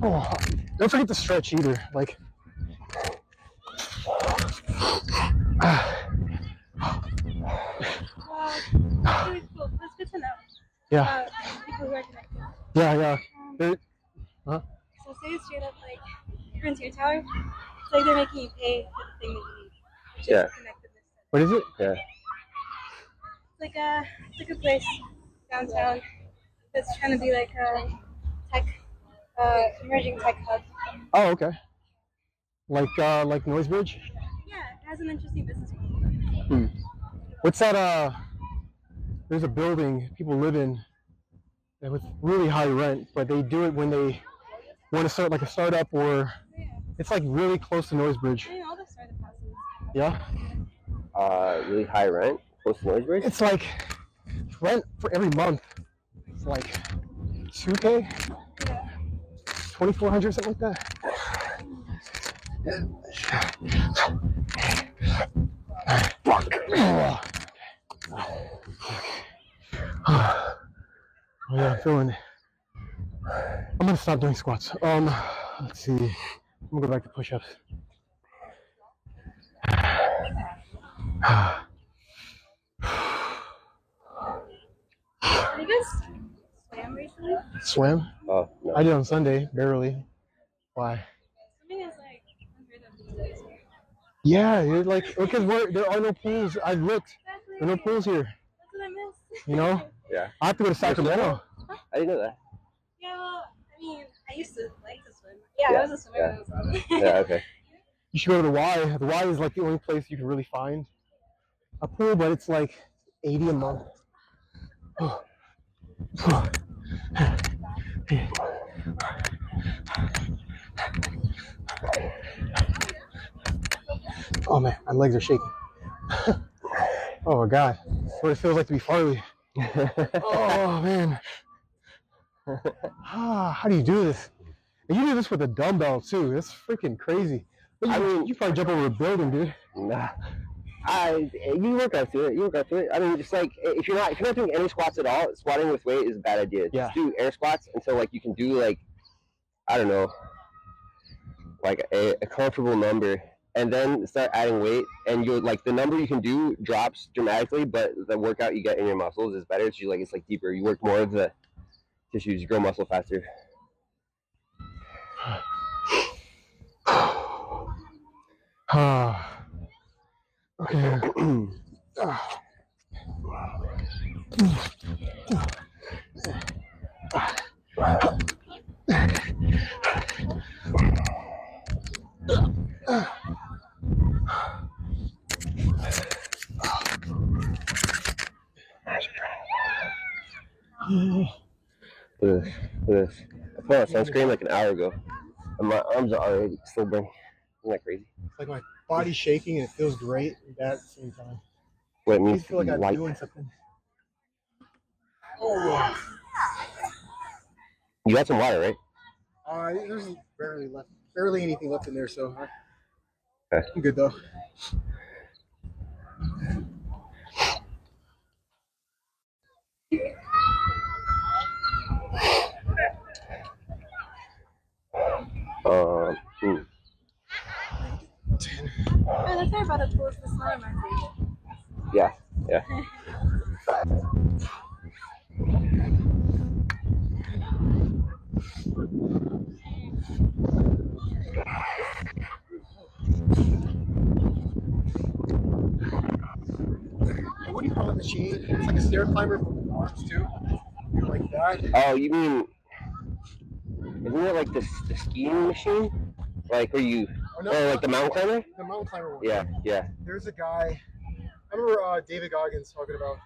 S2: Oh, don't forget to stretch either. Like,
S3: Really cool. That's good to know.
S2: Yeah.
S3: People who are connected.
S2: Yeah.
S3: So say straight up, like, you're in your tower, it's like they're making you pay for the thing that you need, which is connectedness.
S2: What is it?
S1: Yeah.
S3: It's like a place downtown that's trying to be like a tech, emerging tech hub.
S2: Oh, okay. Like Noisebridge?
S3: Yeah, it has an interesting business model.
S2: What's that? There's a building people live in with really high rent, but they do it when they want to start like a startup, or it's like really close to Noisebridge.
S3: I mean, all the startup houses.
S2: Yeah.
S1: Really high rent, close to Noisebridge?
S2: It's like rent for every month. It's like $2K, $2,400, something like that. Oh yeah, I'm feeling. I'm gonna stop doing squats. Let's see. I'm gonna go back to push-ups.
S3: Have you guys swam recently?
S2: Swim?
S1: Oh, no.
S2: I did on Sunday, barely. Why?
S3: Swimming is like unheard of these days.
S2: Yeah, you're like, because there are no pools. I looked.
S3: Exactly.
S2: There are no pools here.
S3: That's what I miss.
S2: You know?
S1: Yeah.
S2: I have to go to Sacramento.
S1: I didn't know that.
S3: Yeah, well, I mean, I used to like to swim. Yeah, I was a swimmer when I was little.
S1: Yeah, okay.
S2: You should go to the Y. The Y is like the only place you can really find a pool, but it's like $80 a month. Oh man, my legs are shaking. Oh my god, what it feels like to be Farley. Oh man. How do you do this? And you do this with a dumbbell too. That's freaking crazy. But
S1: I mean,
S2: you probably jump over a building, dude.
S1: Nah. You work out to it. You work out to it. I mean, just like if you're not doing any squats at all, squatting with weight is a bad idea.
S2: Yeah.
S1: Just do air squats until like you can do like, I don't know, like a comfortable number, and then start adding weight, and you like the number you can do drops dramatically, but the workout you get in your muscles is better. It's like deeper. You work more of the tissues. You grow muscle faster.
S2: Okay.
S1: Look at this. I put on sunscreen like an hour ago, and my arms are already still burning. Isn't that crazy?
S2: It's like my body's shaking and it feels great and bad at the same time.
S1: What it
S2: I
S1: means
S2: just feel like I'm
S1: light.
S2: doing something. Oh.
S1: You got some water, right?
S2: There's barely anything left in there, so
S1: Okay.
S2: I'm good though.
S3: Oh, that's how about a pool this morning,
S1: Yeah.
S2: What do you call that machine? It's like a stair climber for arms too. Like that.
S1: Oh, you mean? Isn't it like the skiing machine? Like where you? Like the mountain climber?
S2: The mountain climber one.
S1: Yeah.
S2: There's a guy. I remember David Goggins talking about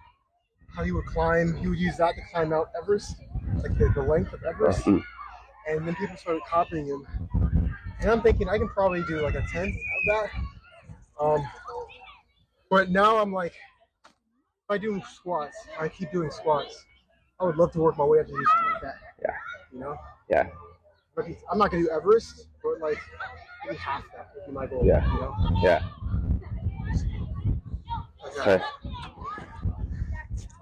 S2: how he would climb. He would use that to climb Mount Everest, like the length of Everest. And then people started copying him. And I'm thinking I can probably do like a tenth of that. But now I'm like, if I do squats, I keep doing squats. I would love to work my way up to do something like that.
S1: Yeah.
S2: You know?
S1: Yeah.
S2: But I'm not gonna do Everest, but like maybe half that would be my goal.
S1: Yeah.
S2: You know?
S1: Yeah.
S2: Okay.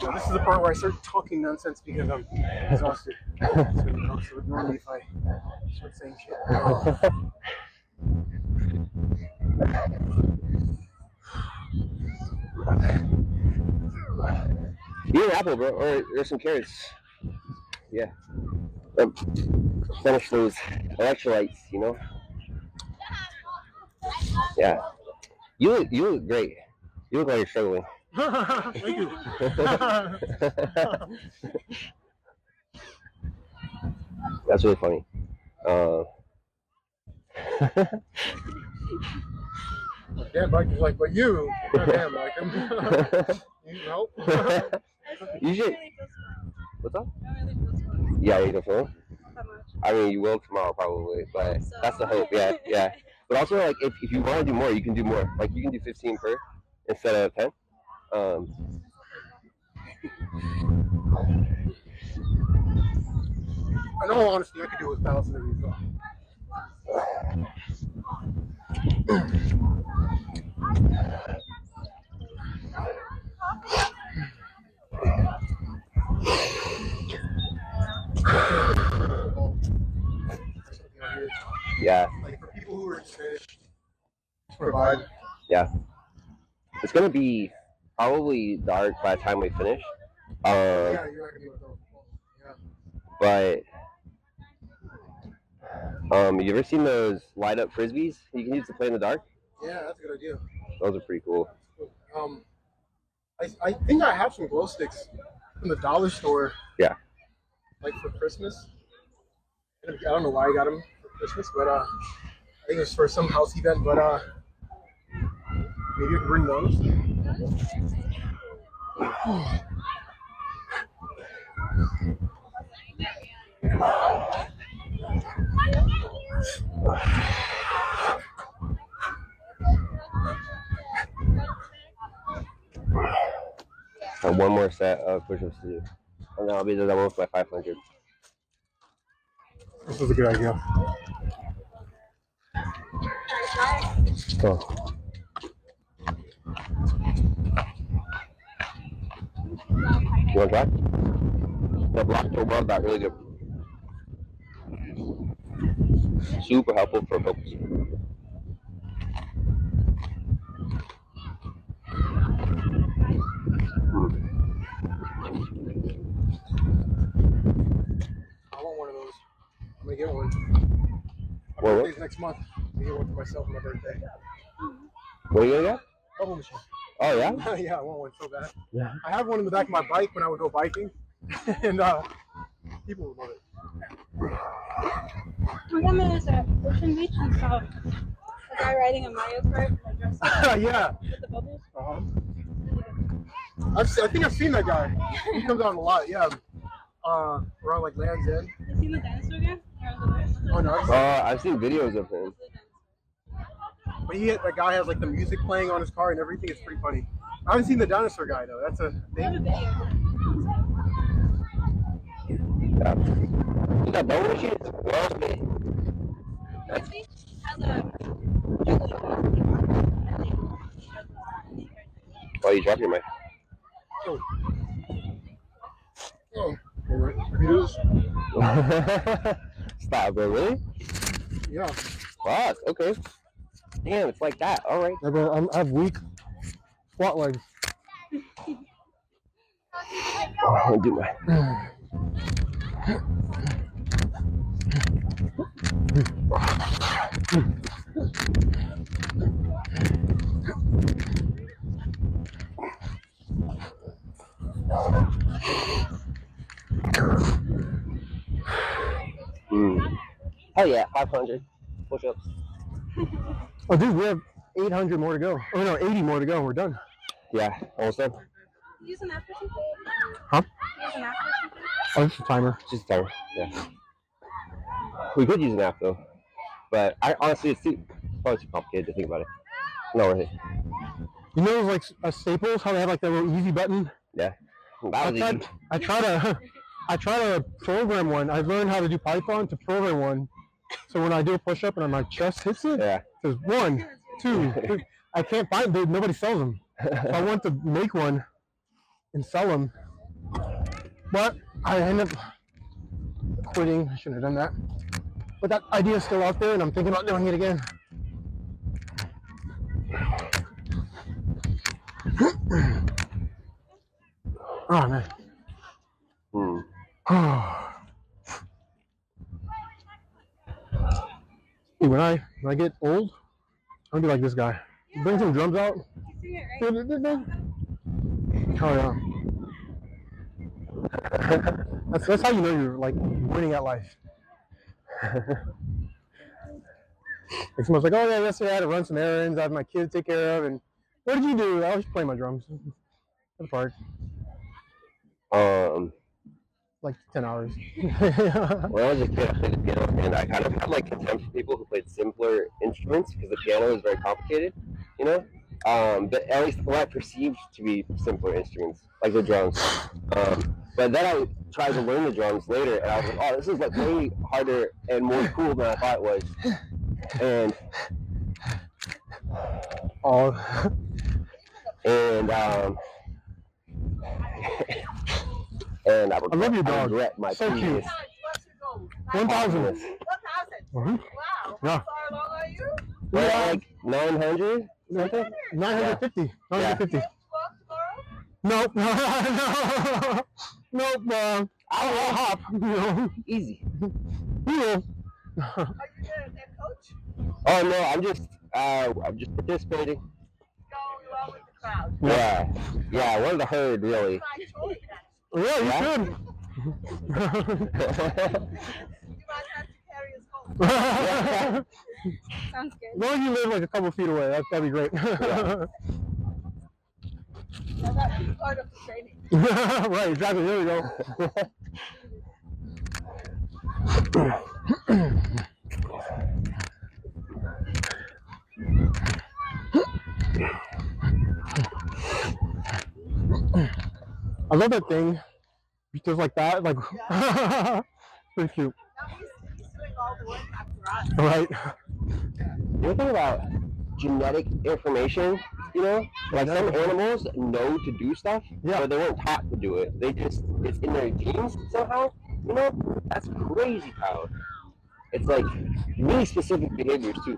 S2: Well, this is the part where I start talking nonsense because I'm exhausted. So ignore me if I start saying shit.
S1: You need an apple, bro, or some carrots. Yeah. Finish those electrolytes, you know? Yeah. You look great. You look like you're struggling.
S2: Thank you.
S1: That's really funny.
S2: Yeah, Mike was like, but you, damn, like, you know?
S1: You should. What's up?
S3: I don't really feel squats
S1: Yeah, you don't feel?
S3: that much.
S1: I mean, you will tomorrow probably, but that's the hope. Yeah. But also, like, if you want to do more, you can do more. Like, you can do 15 per instead of 10.
S2: In all honesty, I could do with balancing every as well.
S1: Yeah.
S2: Like for people who are finished, provide.
S1: Yeah. It's gonna be probably dark by the time we finish.
S2: Yeah, you're not gonna be able to. Yeah.
S1: But you ever seen those light up frisbees you can use to play in the dark?
S2: Yeah, that's a good idea.
S1: Those are pretty cool.
S2: I think I have some glow sticks from the dollar store.
S1: Yeah.
S2: Like for Christmas. I don't know why I got them for Christmas, but I think it was for some house event. But maybe I can bring those.
S1: And one more set of push-ups to do, and then I'll be done with my 500.
S2: This was a good idea.
S1: Oh. You want that? The black toe bar got really good. Super helpful for focus.
S2: I want one of those. I'm gonna get one. My
S1: What?
S2: birthday's next month. I'm gonna get one for myself on my birthday.
S1: What are you gonna get?
S2: Bubble machine.
S1: Oh yeah?
S2: Yeah, I want one so bad.
S1: Yeah.
S2: I have one in the back of my bike when I would go biking, and people would love it.
S3: One time I was at Ocean Beach and saw a guy riding a Mario Kart like dressed up
S2: Yeah.
S3: with the bubbles.
S2: I think I've seen that guy. He comes out a lot. Yeah. Around like Land's End.
S3: You seen the dinosaur guy?
S2: Oh no.
S1: I've seen videos of him.
S2: But that guy has like the music playing on his car and everything. It's pretty funny. I haven't seen the dinosaur guy though. That's a thing.
S1: Yeah. That bubble machine is well made.
S3: Has a
S1: Oh, you dropped your mic.
S2: Oh. Computers.
S1: Stop, bro. Really?
S2: Yeah.
S1: Fuck. Okay. Damn, it's like that. All right.
S2: Yeah, bro, I have weak squat legs.
S1: I'll do my. Oh yeah, 500 push-ups.
S2: Oh, dude, we have 800 more to go. Oh no, 80 more to go. We're done.
S1: Yeah, almost done.
S3: Use an app or something?
S2: Huh?
S3: Use an app or something?
S2: Oh, it's a timer.
S1: Just a timer. Yeah. We could use an app though, but I honestly, it's probably too complicated to think about it. Not worth it.
S2: You know, like Staples, how they have like that little easy button.
S1: Yeah.
S2: I try to program one. I've learned how to do Python to program one. So when I do a push-up and my chest hits it,
S1: Yeah.
S2: it says 1, 2, 3. I can't find them. Nobody sells them. So I want to make one and sell them. But I end up quitting. I shouldn't have done that. But that idea is still out there, and I'm thinking about doing it again. Oh, man. Hey, when I get old, I'm gonna be like this guy.
S3: Yeah.
S2: Bring some drums out.
S3: You sing it, right?
S2: Oh yeah. That's how you know you're like winning at life. Like someone's like, oh yeah, yesterday I had to run some errands, I have my kids to take care of, and what did you do? I was playing my drums at the park. Like 10 hours.
S1: When I was a kid, I played the piano, and I kind of had like contempt for people who played simpler instruments because the piano is very complicated, you know. But at least what I perceived to be simpler instruments, like the drums. But then I tried to learn the drums later, and I was like, oh, this is like way harder and more cool than I thought it was. And and I
S2: love your dog.
S1: regret my
S2: So
S1: previous.
S2: Cute. 1,000.
S5: 1,000.
S2: Mhm.
S5: Wow.
S2: Yeah.
S5: How far along are you?
S1: Well, like 900.
S2: 950. 950.
S5: Walk tomorrow?
S2: Nope. Nope. I'll hop. You know.
S1: Easy.
S2: You will.
S5: Are you the coach?
S1: Oh no, I'm just participating.
S5: Go along with the crowd.
S1: Yeah, one of the herd really.
S5: Fine choice.
S2: Yeah, you
S1: Yeah?
S2: should.
S5: You might have to carry us home.
S3: Sounds good.
S2: As long as you live like a couple feet away, that'd be great.
S5: Now that's part of the training.
S2: Right, exactly. There we go. I love that thing. Just like that, like pretty cute.
S5: Now he's doing all the work after us.
S2: Right.
S1: You ever think about genetic information? You know, like some animals know to do stuff, but they weren't taught to do it. It's in their genes somehow. You know, that's crazy power. It's like really specific behaviors too.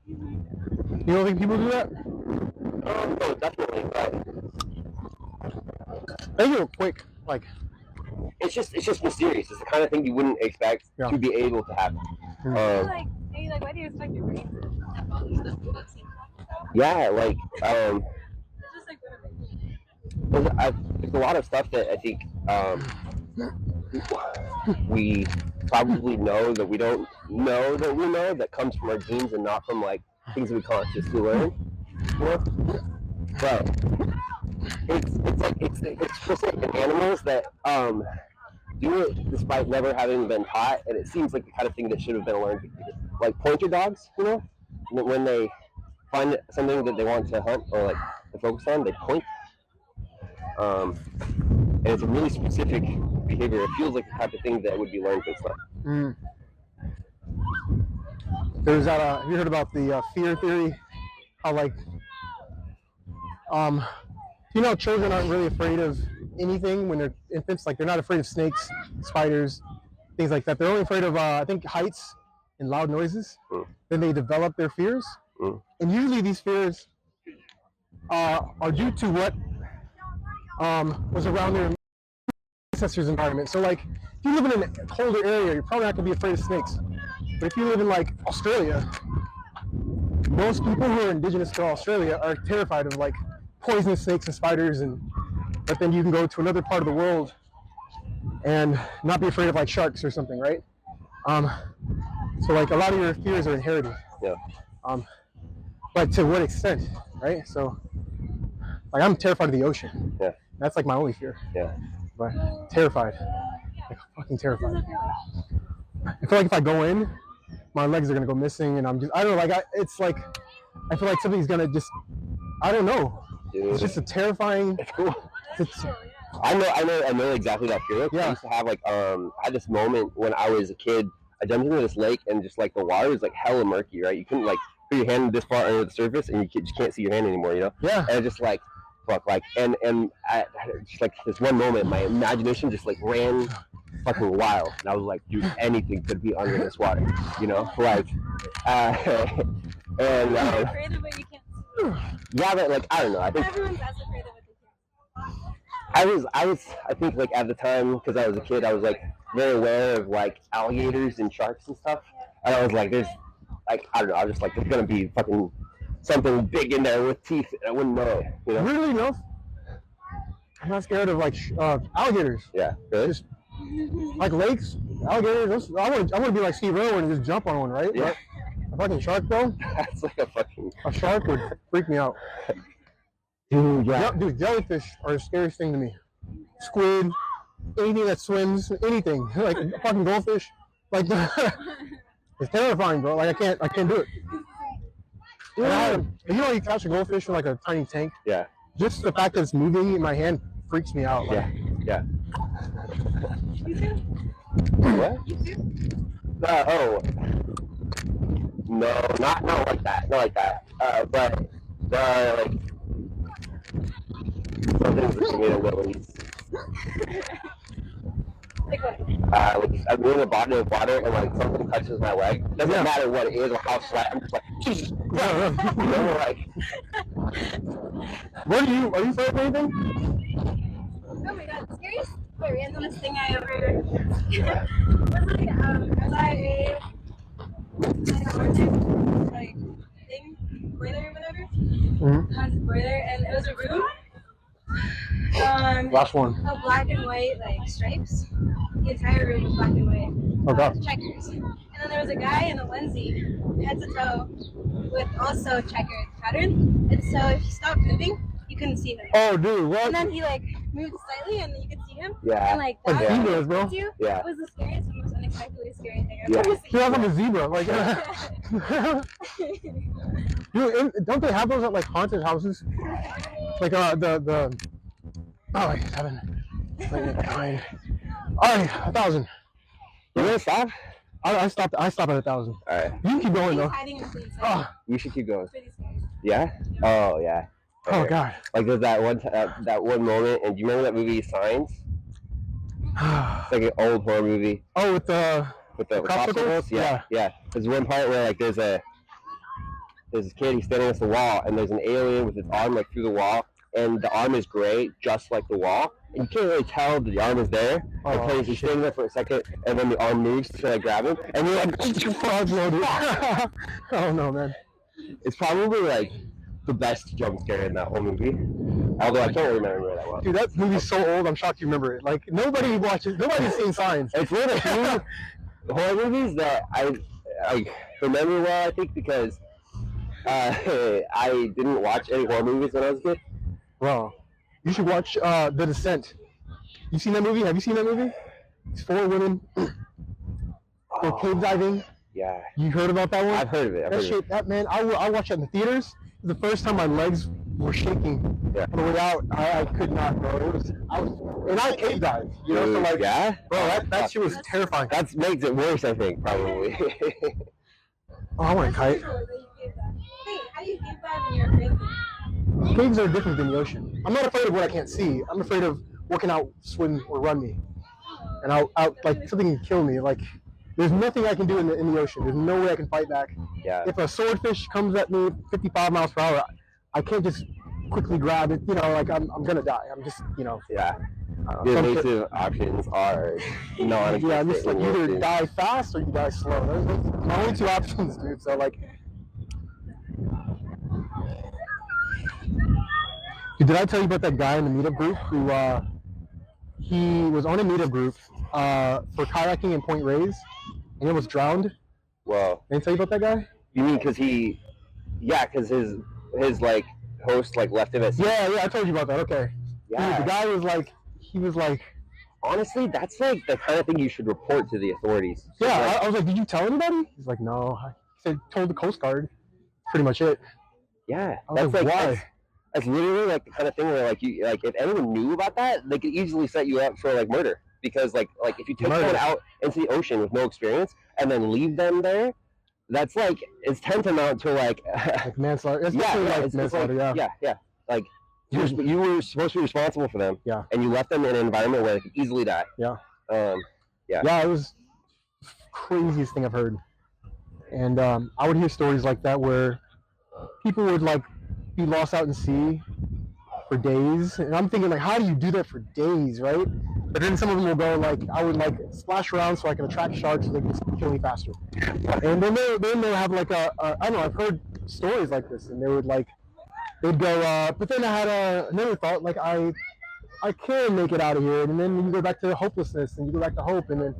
S2: You don't think people do that?
S1: No, definitely, but
S2: I think you're quick. Like,
S1: it's just mysterious. It's the kind of thing you wouldn't expect to be able to happen.
S3: Maybe why do you expect your brain to have all this stuff?
S1: Yeah, like
S3: It's just like what are they?
S1: there's a lot of stuff that I think we probably know that we don't know that we know that comes from our genes and not from like things we consciously learn. You know? But it's just like in animals that do it despite never having been taught, and it seems like the kind of thing that should have been learned. Like pointer dogs, you know, when they find something that they want to hunt or like to focus on, they point. And it's a really specific behavior. It feels like the type of thing that would be learned and stuff.
S2: There's that. Have you heard about the fear theory? How like, you know, children aren't really afraid of anything when they're infants. Like they're not afraid of snakes, spiders, things like that. They're only afraid of I think heights and loud noises. Then they develop their fears, and usually these fears are due to what was around their ancestors' environment. So like, if you live in a colder area, you're probably not gonna be afraid of snakes. But if you live in like Australia, most people who are indigenous to Australia are terrified of like poisonous snakes and spiders, but then you can go to another part of the world and not be afraid of like sharks or something, right? So like a lot of your fears are inherited. But to what extent, right? So like I'm terrified of the ocean. That's like my only fear. But terrified. Like fucking terrified. I feel like if I go in, my legs are gonna go missing, and I don't know, like it's like I feel like somebody's gonna just, I don't know. Dude. It's just a terrifying.
S1: I know exactly that feeling. I used to have like I had this moment when I was a kid. I jumped into this lake and just like the water was like hella murky, right? You couldn't like put your hand this far under the surface and you just can't see your hand anymore, you know?
S2: Yeah.
S1: And just like fuck, like and I just like this one moment, my imagination just like ran fucking wild, and I was like, dude, anything could be under this water, you know? Like, and
S3: You're afraid of what you can't see.
S1: yeah, but like I don't know. I think
S3: Everyone's as afraid of what they can't see.
S1: I think like at the time, because I was a kid, I was like very aware of like alligators and sharks and stuff, and I was like, there's like I don't know, I was just like, there's gonna be fucking something big in there with teeth, and I wouldn't know it, you know?
S2: Really? No. I'm not scared of like alligators.
S1: Yeah, really?
S2: Just, like lakes, alligators. I want to be like Steve Irwin and just jump on one, right?
S1: Yeah.
S2: But a fucking shark though.
S1: That's like a
S2: shark would freak me out.
S1: Dude, yeah.
S2: Dude, jellyfish are the scariest thing to me. Squid, anything that swims, anything like fucking goldfish, like it's terrifying, bro. Like I can't do it. You know, you catch a goldfish in like a tiny tank.
S1: Yeah.
S2: Just the fact that it's moving in my hand freaks me out. Like,
S1: yeah. What? Oh. No, not like that. Not like that. But like some things that made a willies.
S3: Like what?
S1: Like I'm in a body of water and like something touches my leg. Doesn't matter what it is or how slight. I'm just like, Jesus Christ. You know, like.
S2: Are you afraid of anything?
S3: Oh my god, the scariest, the randomest thing I ever was like, as I like thing, boiler or whatever. Haunted boiler, and it was a room.
S2: Last one.
S3: Of black and white like stripes. The entire room was black and white.
S2: Oh god.
S3: Checkers. And then there was a guy in a onesie, head to toe, with also checkered pattern. And so if you stopped moving, you couldn't see him.
S2: Oh dude, what?
S3: And then he like moved slightly, and then you could see him.
S1: Yeah.
S3: And like that
S2: zebras, bro.
S3: It was the scariest and most unexpectedly scary thing I've ever seen.
S2: He was like a zebra, like. Dude, don't they have those at like haunted houses? Like the oh like 7, like 9. All right, 1,000.
S1: You gonna stop?
S2: I stopped at 1,000.
S1: All right.
S2: You can keep going though.
S3: Hiding in plain sight.
S2: Oh,
S1: You should keep going.
S3: Pretty scary.
S1: Yeah. Oh yeah.
S2: oh God.
S1: Like there's that one moment, and do you remember that movie Signs? It's like an old horror movie.
S2: Oh, with the
S1: popsicles? Yeah. There's one part where like there's this kid, he's standing against the wall, and there's an alien with his arm like through the wall, and the arm is gray, just like the wall, and you can't really tell that the arm is there until he's standing there for a second, and then the arm moves to like grab him, and you're like,
S2: frog loaded. Oh no, man.
S1: it's probably like the best jump scare in that whole movie. Although I can't remember that well.
S2: Dude, that movie's so old. I'm shocked you remember it. Like nobody's seen Signs.
S1: It's one of the few horror movies that I remember well. I think because I didn't watch any horror movies when I was a kid.
S2: Bro, you should watch The Descent. You seen that movie? Have you seen that movie? It's 4 women. They're cave diving.
S1: Yeah.
S2: You heard about that one?
S1: I've heard of it.
S2: That man, I watched it in the theaters. The first time my legs were shaking on the way out. I could not, bro. I cave dived. You know, so like,
S1: yeah?
S2: Bro, that shit was terrifying.
S1: That makes it worse, I think, probably.
S2: Oh, I want to kite.
S3: Hey, how do you give that when you're afraid?
S2: Caves are different than the ocean. I'm not afraid of what I can't see. I'm afraid of what can swim or run me. And like something can kill me. Like there's nothing I can do in the ocean. There's no way I can fight back.
S1: Yeah.
S2: If a swordfish comes at me 55 miles per hour, I can't just quickly grab it. You know, like I'm gonna die. I'm just, you know.
S1: Yeah. The evasive options are non-existent.
S2: Yeah, I'm just like you either die fast or you die slow. Those are my only 2 options, dude. So like. Dude, did I tell you about that guy in the meetup group who he was on a meetup group for kayaking in Point Reyes and he almost drowned?
S1: Well,
S2: Did I tell you about that guy?
S1: You mean because his like host like left him at sea?
S2: Yeah, I told you about that. Okay.
S1: Yeah.
S2: Dude, the guy was like.
S1: Honestly, that's like the kind of thing you should report to the authorities.
S2: Yeah,
S1: like,
S2: I was like, did you tell anybody? He's like, no. He said, told the Coast Guard. Pretty much it.
S1: Yeah,
S2: I was like, why?
S1: That's literally like the kind of thing where like you like if anyone knew about that, they could easily set you up for like murder because like if you take someone out into the ocean with no experience and then leave them there, that's like it's tantamount to like
S2: manslaughter. It's manslaughter.
S1: Yeah. Like you were supposed to be responsible for them.
S2: Yeah.
S1: And you left them in an environment where they could easily die.
S2: Yeah.
S1: Yeah,
S2: it was the craziest thing I've heard. And I would hear stories like that where people would like be lost out in sea for days, and I'm thinking like, how do you do that for days, right? But then some of them will go like, I would like splash around so I can attract sharks so they can just kill me faster. And then they'll have like I don't know, I've heard stories like this, and they'd go, but then I had another thought, like I can make it out of here, and then you go back to hopelessness, and you go back to hope, and then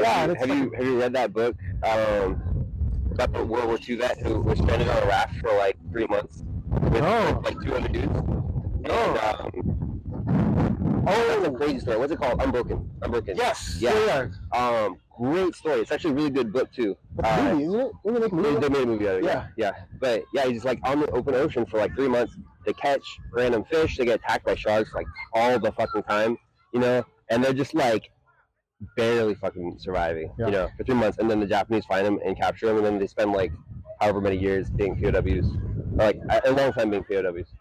S1: have you read that book about the World War II vet who was stranded on a raft for like 3 months with like 2 other dudes? That's a crazy story. What's it called? Unbroken.
S2: Yes.
S1: Yeah. Great story. It's actually a really good book too.
S2: Movie, isn't it? They
S1: made a movie out of it. Yeah. But yeah, he's just like on the open ocean for like 3 months. They catch random fish. They get attacked by sharks like all the fucking time, you know. And they're just like barely fucking surviving, you know, for 3 months. And then the Japanese find them and capture them, and then they spend like however many years being POWs, or, like a long time being POWs.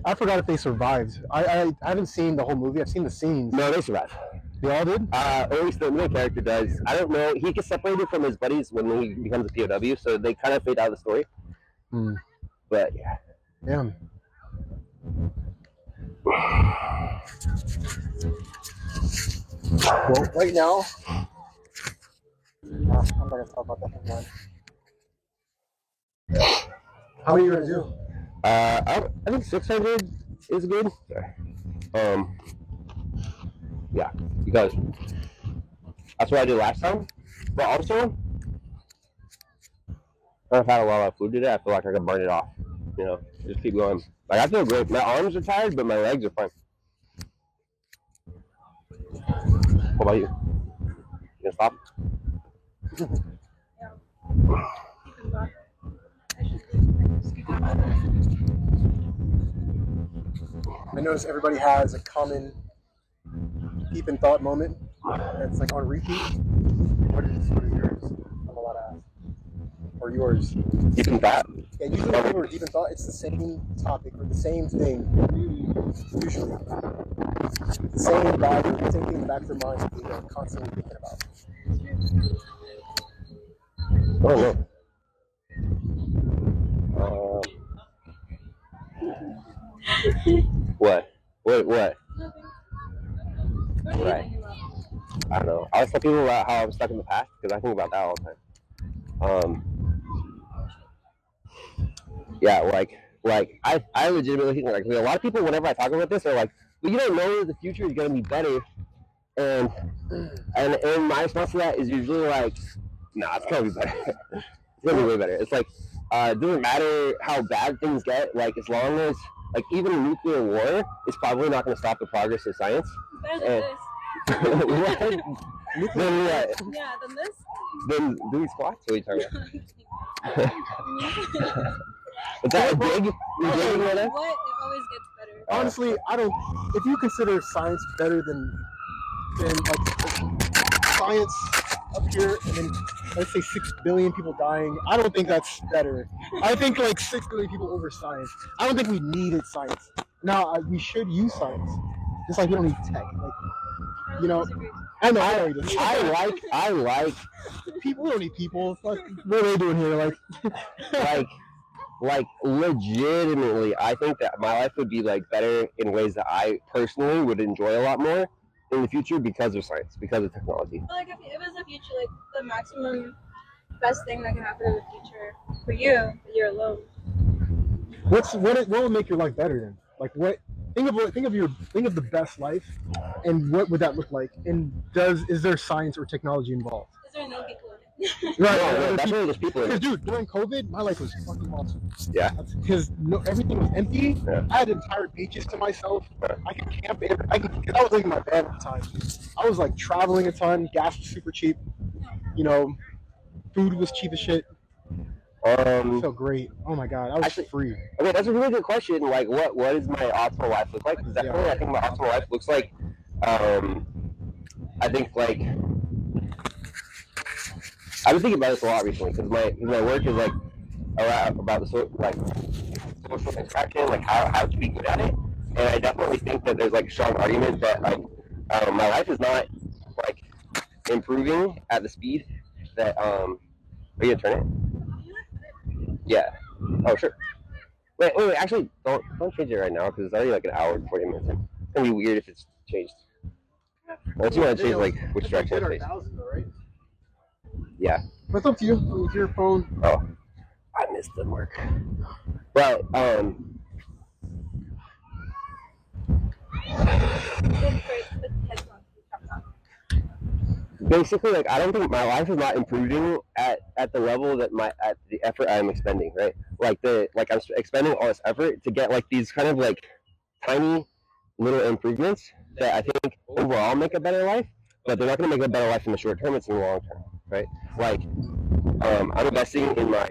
S2: I forgot if they survived. I haven't seen the whole movie. I've seen the scenes.
S1: No, they survived.
S2: They all did?
S1: Or at least the main character does. I don't know. He gets separated from his buddies when he becomes a POW, so they kind of fade out of the story. But yeah.
S2: Damn. Well, right now, I'm not going to talk about that anymore. How many are you going to do?
S1: I think 600 is good. Sorry. Yeah, because that's what I did last time. But also, I've had a lot of food today. I feel like I can burn it off. You know, just keep going. Like I feel great. My arms are tired, but my legs are fine. What about you? You gonna stop?
S2: I notice everybody has a common deep in thought moment that's like on repeat. What is yours? or yours?
S1: Deep in thought.
S2: Yeah, usually when people are deep in thought, it's the same topic or the same thing. Usually. The same vibe, the same thing in the back of their mind that they're constantly thinking about.
S1: Oh no. What? What? Right. I don't know. I always tell people about how I'm stuck in the past because I think about that all the time. Yeah, like I legitimately think like a lot of people whenever I talk about this are like, well, you don't know that the future is gonna be better, and my response to that is usually like, nah, it's gonna be better. It's gonna be way better. It's like it doesn't matter how bad things get, like as long as like even a nuclear war is probably not gonna stop the progress of science.
S3: Better than this.
S1: What? Then what?
S3: Yeah, than this.
S1: Then doing squats? What are you talking about? Is that big?
S3: What? It always gets better.
S2: Honestly, I don't. If you consider science better than like science up here, and then let's say 6 billion people dying, I don't think that's better. I think like 6 billion people over science. I don't think we needed science. Now we should use science, just like we don't need tech. Like, you know, I like people. We don't need people. What are they doing here?
S1: Like legitimately, I think that my life would be like better in ways that I personally would enjoy a lot more in the future because of science, because of technology.
S3: But like if it was the future, like the maximum best thing that can happen in the future for you, that you're alone.
S2: What will make your life better then? Like what? Think of the best life, and what would that look like? And is there science or technology involved?
S3: Is there no people in it?
S2: Right,
S1: definitely there's people in it.
S2: Because dude, during COVID, my life was fucking awesome.
S1: Yeah.
S2: Because everything was empty.
S1: Yeah.
S2: I had entire beaches to myself.
S1: Yeah.
S2: I could camp. Because I was living in my bed at the time. I was like traveling a ton. Gas was super cheap. You know, food was cheap as shit. It felt great. Oh my god, I was actually free.
S1: Okay, that's a really good question. Like, what does my optimal life look like? Because definitely, I think my optimal life looks like, I think like, I've been thinking about this a lot recently because my work is like about the social interaction, like how to be good at it, and I definitely think that there's like a strong argument that like my life is not like improving at the speed that are you gonna turn it? Yeah. Oh, sure. Wait. Actually, don't change it right now because it's already like an hour and 40 minutes. It's gonna be weird if it's changed. Unless you want to change like which direction it's facing.
S2: Right?
S1: Yeah.
S2: But it's up to you. With your phone.
S1: Oh, I missed the mark. Well, basically, like I don't think my life is not improving at the level that at the effort I'm expending, right? Like I'm expending all this effort to get like these kind of like tiny little improvements that I think overall make a better life, but they're not going to make a better life in the short term. It's in the long term, right? Like I'm investing in my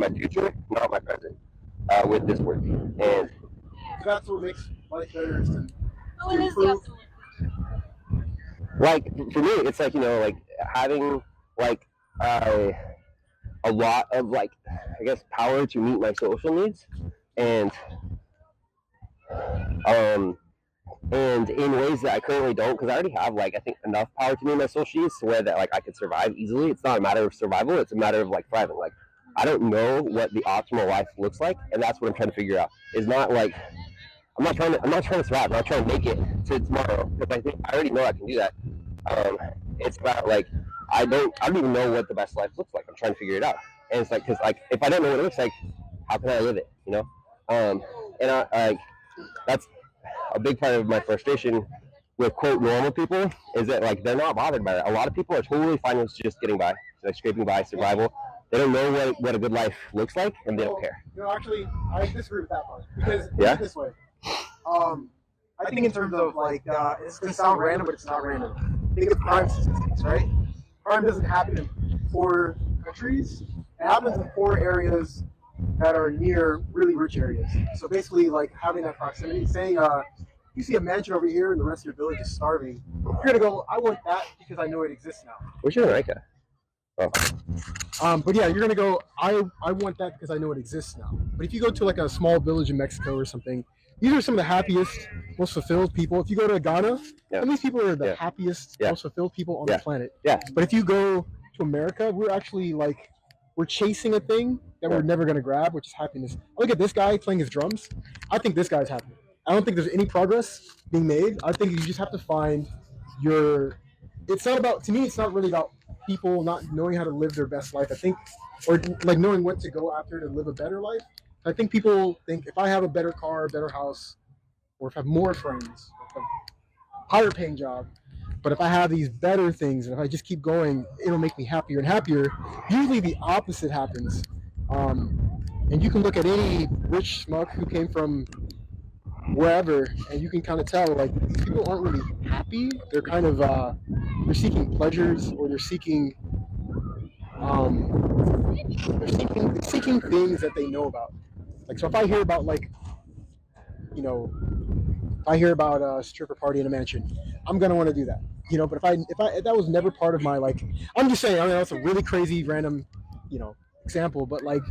S1: future, not my present, with this work, and
S2: that's what makes life better.
S3: Oh, it is the optimal.
S1: Like for me, it's like like having like a lot of like I guess power to meet my social needs, and in ways that I currently don't, because I already have like I think enough power to meet my social needs to where that like I could survive easily. It's not a matter of survival; it's a matter of like thriving. Like I don't know what the optimal life looks like, and that's what I'm trying to figure out. It's not like I'm not trying to survive. I'm not trying to make it to tomorrow because I already know I can do that. It's about like I don't even know what the best life looks like. I'm trying to figure it out, and it's like because like if I don't know what it looks like, how can I live it? And I like that's a big part of my frustration with quote normal people is that like they're not bothered by it. A lot of people are totally fine with just getting by, like scraping by, survival. They don't know what a good life looks like, and they don't care.
S2: Actually, I disagree with that part because it's this way. I think in terms of like it's gonna sound random, but it's not random. Think of crime statistics, right? Crime doesn't happen in poor countries. It happens in poor areas that are near really rich areas. So basically, like having that proximity, saying you see a mansion over here and the rest of your village is starving, you're gonna go, I want that because I know it exists now.
S1: Where's your America? Oh.
S2: But yeah, you're gonna go. I want that because I know it exists now. But if you go to like a small village in Mexico or something, these are some of the happiest, most fulfilled people. If you go to Ghana, some of these people are the happiest, most fulfilled people on the planet.
S1: Yeah.
S2: But if you go to America, we're actually like we're chasing a thing that we're never gonna grab, which is happiness. Look at this guy playing his drums. I think this guy's happy. I don't think there's any progress being made. I think you just have to find your. It's not about. To me, it's not really about people not knowing how to live their best life. I think, or like knowing what to go after to live a better life. I think people think if I have a better car, a better house, or if I have more friends, or if I have a higher paying job, but if I have these better things and if I just keep going, it'll make me happier and happier. Usually the opposite happens. And you can look at any rich schmuck who came from wherever, and you can kind of tell like these people aren't really happy. They're kind of they're seeking pleasures, or they're seeking things that they know about. Like, so if I hear about like, you know, if I hear about a stripper party in a mansion, I'm gonna want to do that. You know, but if that was never part of my like, I'm just saying. I mean, that's a really crazy random, you know, example. But like,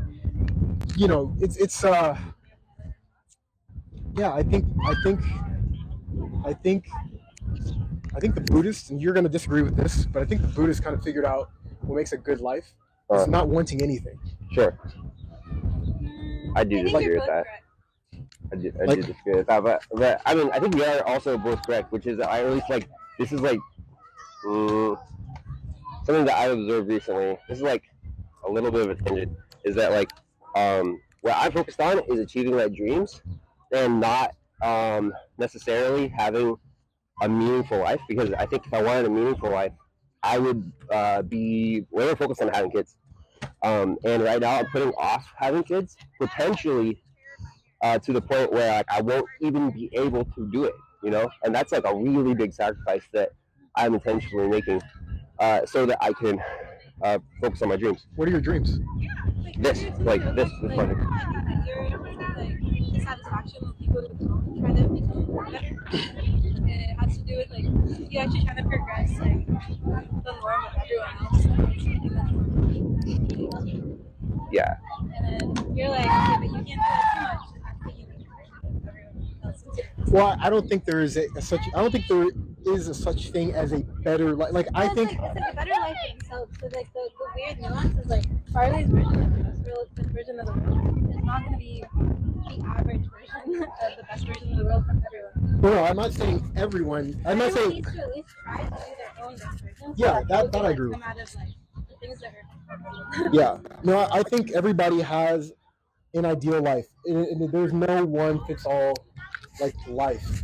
S2: you know, it's yeah. I think the Buddhists, and you're gonna disagree with this, but I think the Buddhists kind of figured out what makes a good life. It's not wanting anything.
S1: Sure. I do disagree with that. I do disagree with that, but I mean, I think we are also both correct, which is at least like this is like something that I've observed recently. This is like a little bit of a tangent. Is that like what I'm focused on is achieving my dreams and not necessarily having a meaningful life, because I think if I wanted a meaningful life, I would be way focused on having kids. And right now I'm putting off having kids, potentially to the point where like I won't even be able to do it, you know? And that's like a really big sacrifice that I'm intentionally making so that I can focus on my dreams.
S2: What are your dreams?
S1: This project.
S3: The satisfaction of people who try to become better. It has to do with like you actually trying to progress like the norm of everyone else.
S1: Yeah.
S3: And then you're like, okay, but you can't do that too much. But you can everyone else is doing.
S2: Well, I don't think there is a such. I don't think there is a such thing as a better life. Like I think
S3: it's like a better life for themselves. So like the weird nuance is like Farley's version of the best version of the world is not going to be the average version of the best version of the world for everyone.
S2: No, I'm not saying everyone. I'm not saying.
S3: Needs to at least try to do their own best version.
S2: Yeah,
S3: so
S2: that I agree with.
S3: Come out of, like, the things that are
S2: Yeah, no, I think everybody has an ideal life. And there's no one fits all like life.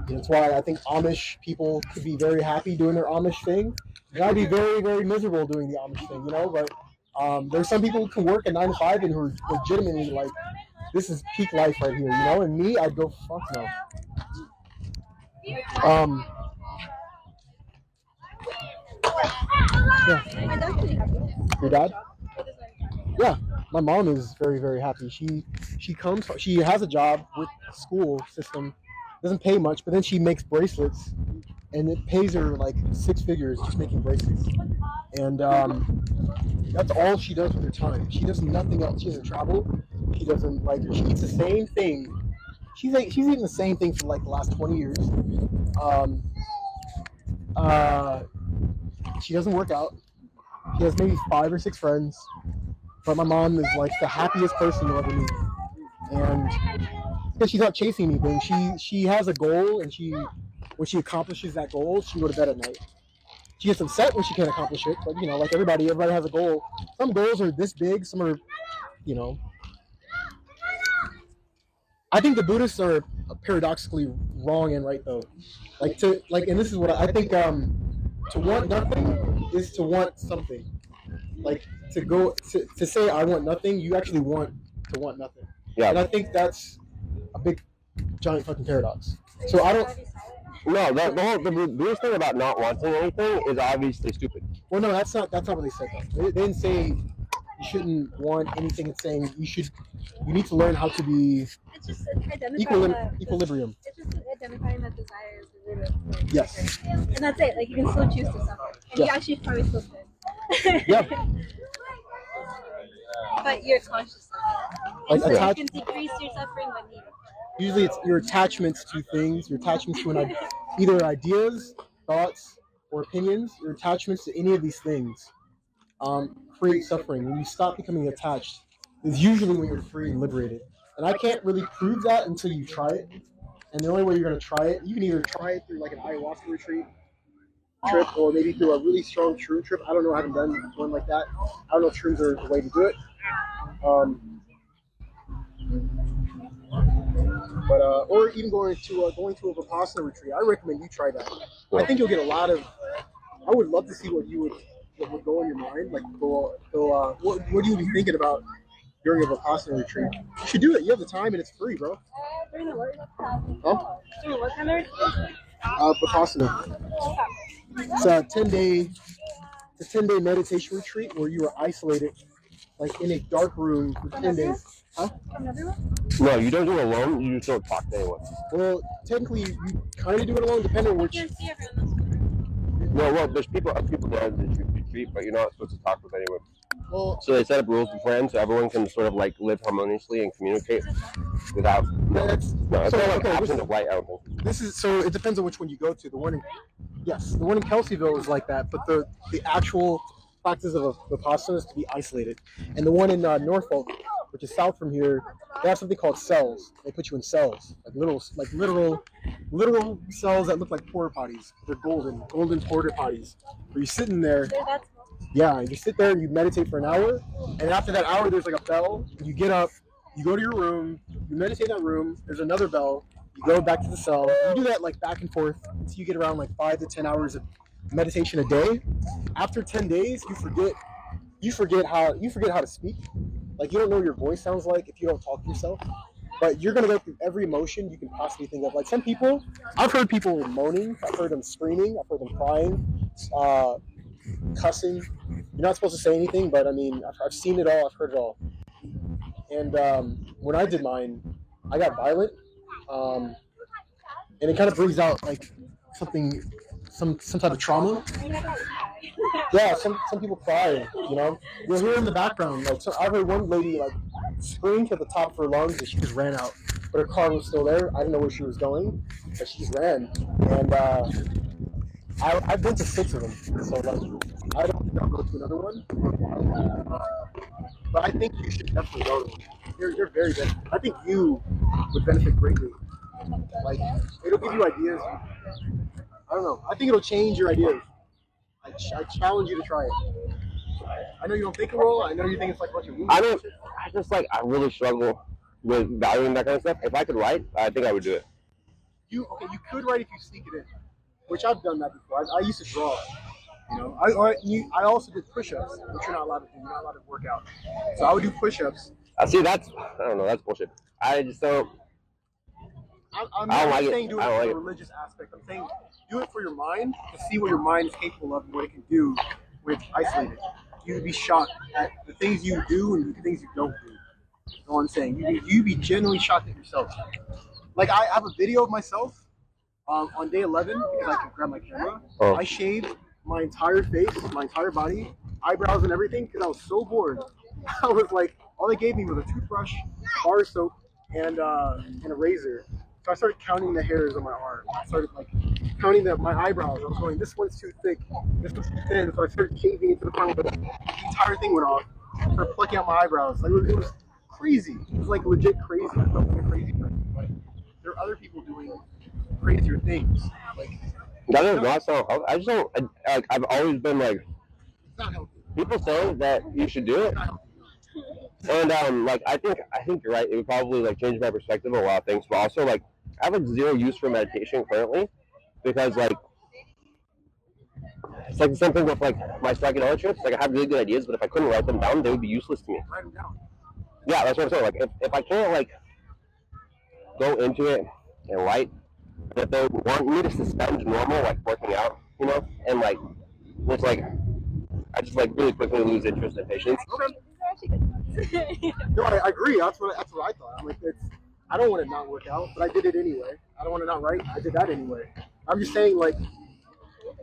S2: And that's why I think Amish people could be very happy doing their Amish thing, and I'd be very, very miserable doing the Amish thing, you know. But there's some people who can work a 9 to 5 and who are legitimately like, this is peak life right here, you know. And me, I'd go fuck no. Yeah. Your dad? Yeah, my mom is very, very happy. She has a job with the school system, doesn't pay much, but then she makes bracelets, and it pays her like 6 figures just making bracelets. And that's all she does with her time. She does nothing else. She doesn't travel. She doesn't like. She eats the same thing. She's eating the same thing for like the last 20 years. She doesn't work out. She has maybe 5 or 6 friends. But my mom is like the happiest person you'll ever meet. And because she's not chasing anything, she has a goal, and when she accomplishes that goal, she go to bed at night. She gets upset when she can't accomplish it, but you know, like everybody has a goal. Some goals are this big, some are, you know. I think the Buddhists are paradoxically wrong and right though. And this is what I think. To want nothing is to want something. Like to say I want nothing, you actually want to want nothing. Yeah. And I think that's a big, giant fucking paradox. So I don't.
S1: No, the Buddhist thing about not wanting anything is obviously stupid.
S2: Well, no, that's not what they said though. They didn't say you shouldn't want anything. It's saying you need to learn how to be.
S3: It's just identifying
S2: equilibrium.
S3: It's just identifying that desire is the root of.
S2: Yes.
S3: And that's it. Like you can still choose to suffer, and you actually probably still could.
S2: Yeah.
S3: But you're conscious of it. And so you can decrease your suffering when needed.
S2: Usually it's your attachments to things, your attachments to either ideas, thoughts, or opinions, your attachments to any of these things create suffering. When you stop becoming attached, is usually when you're free and liberated. And I can't really prove that until you try it. And the only way you're going to try it, you can either try it through like an ayahuasca retreat trip or maybe through a really strong shroom trip. I don't know, I haven't done one like that. I don't know if shrooms are the way to do it. Or even going to a Vipassana retreat. I recommend you try that. I think you'll get a lot of. I would love to see what would go in your mind. Like, what do you be thinking about during a Vipassana retreat? You should do it. You have the time and it's free, bro.
S3: During the what?
S2: Huh?
S3: During what kind of retreat?
S2: Vipassana. It's a 10-day meditation retreat where you are isolated, like in a dark room for 10 days. Huh?
S1: No, you don't do it alone. You just don't talk to anyone.
S2: Well, technically, you kind of do it alone, depending on which.
S3: You can't see everyone.
S1: No, well, there's people that retreat, but you're not supposed to talk with anyone.
S2: Well,
S1: so they set up rules beforehand so everyone can sort of like live harmoniously and communicate without.
S2: It's
S1: not like absent of light. I don't think.
S2: This is so. It depends on which one you go to. The one in Kelseyville is like that, but the actual practice of Vipassana is to be isolated, and the one in Norfolk, which is south from here, they have something called cells. They put you in cells, like literal cells that look like porta potties. They're golden porta potties. Where you're sitting there. Yeah, you sit there and you meditate for an hour, and after that hour, there's like a bell. You get up, you go to your room, you meditate in that room. There's another bell. You go back to the cell. You do that like back and forth until you get around like 5 to 10 hours of meditation a day. After 10 days, you forget how to speak. Like, you don't know what your voice sounds like if you don't talk to yourself. But you're gonna go through every emotion you can possibly think of. Like, some people, I've heard people moaning, I've heard them screaming, I've heard them crying, cussing. You're not supposed to say anything, but I mean, I've seen it all, I've heard it all. And when I did mine, I got violent, and it kind of brings out like some type of trauma. Yeah, some people cry, you know. You'll hear in the background, like, so I heard one lady like scream to the top of her lungs and she just ran out. But her car was still there. I didn't know where she was going, but she just ran. And I've been to 6 of them, so like, I don't think I'll go to another one. But I think you should definitely go to one. You're very good. I think you would benefit greatly. Like, it'll give you ideas. I don't know. I think it'll change your ideas. I challenge you to try it. I know you don't think it will. I know you think it's like a bunch of movies.
S1: I really struggle with valuing that kind of stuff. If I could write, I think I would do it.
S2: You could write if you sneak it in, which I've done that before. I used to draw. You know, I also did push-ups, which you're not allowed to do. You're not allowed to work out. So I would do push-ups.
S1: I don't know. That's bullshit. I just don't.
S2: I'm not saying do it for the religious aspect. I'm saying do it for your mind, to see what your mind is capable of and what it can do with isolated. You'd be shocked at the things you do and the things you don't do. That's all I'm saying. You'd be genuinely shocked at yourself. Like, I have a video of myself on day 11, because I can grab my camera. Oh. I shaved my entire face, my entire body, eyebrows and everything, because I was so bored. I was like, all they gave me was a toothbrush, bar of soap, and a razor. So I started counting the hairs on my arm. I started like counting my eyebrows. I was going, this one's too thick, this one's too thin. So I started shaving it to the point where the entire thing went off. I started plucking out my eyebrows. Like, it was crazy. It was like legit crazy. I felt like a crazy person. But there are other people doing crazier things. Like,
S1: that does not sound healthy. I just don't. I've always been like,
S2: it's not healthy.
S1: People say that you should do it. And like, I think you're right. It would probably like change my perspective on a lot of things, but also like, I have like zero use for meditation currently, because like, it's like the same thing with like my psychedelic trips. Like, I have really good ideas, but if I couldn't write them down, they would be useless to me.
S2: Write them down.
S1: Yeah, that's what I'm saying. Like, if I can't like go into it and write, if they want me to suspend normal like working out, you know, and like, it's like, I just like really quickly lose interest and patience.
S2: Okay. No, I agree. That's what I thought. I'm like, I don't want to not work out, but I did it anyway. I don't want to not write. I did that anyway. I'm just saying, like,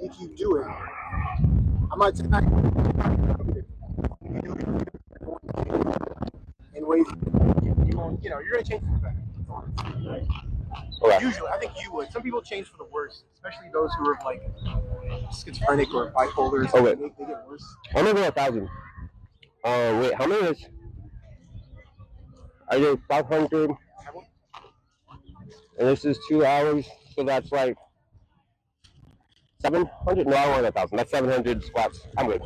S2: if you do it, I'm not saying that in ways you won't, you know, you're gonna change for the better.
S1: Okay.
S2: Usually, I think you would. Some people change for the worse, especially those who are like schizophrenic or bipolar.
S1: Oh, wait.
S2: They get worse.
S1: I'm gonna go 1,000. Wait, how many is? I did 500, and this is 2 hours, so that's like 700. No, I want 1,000. That's 700 squats. I'm good.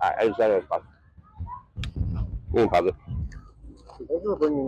S1: Alright, I just got it. You can pause it.
S2: Thank you for bringing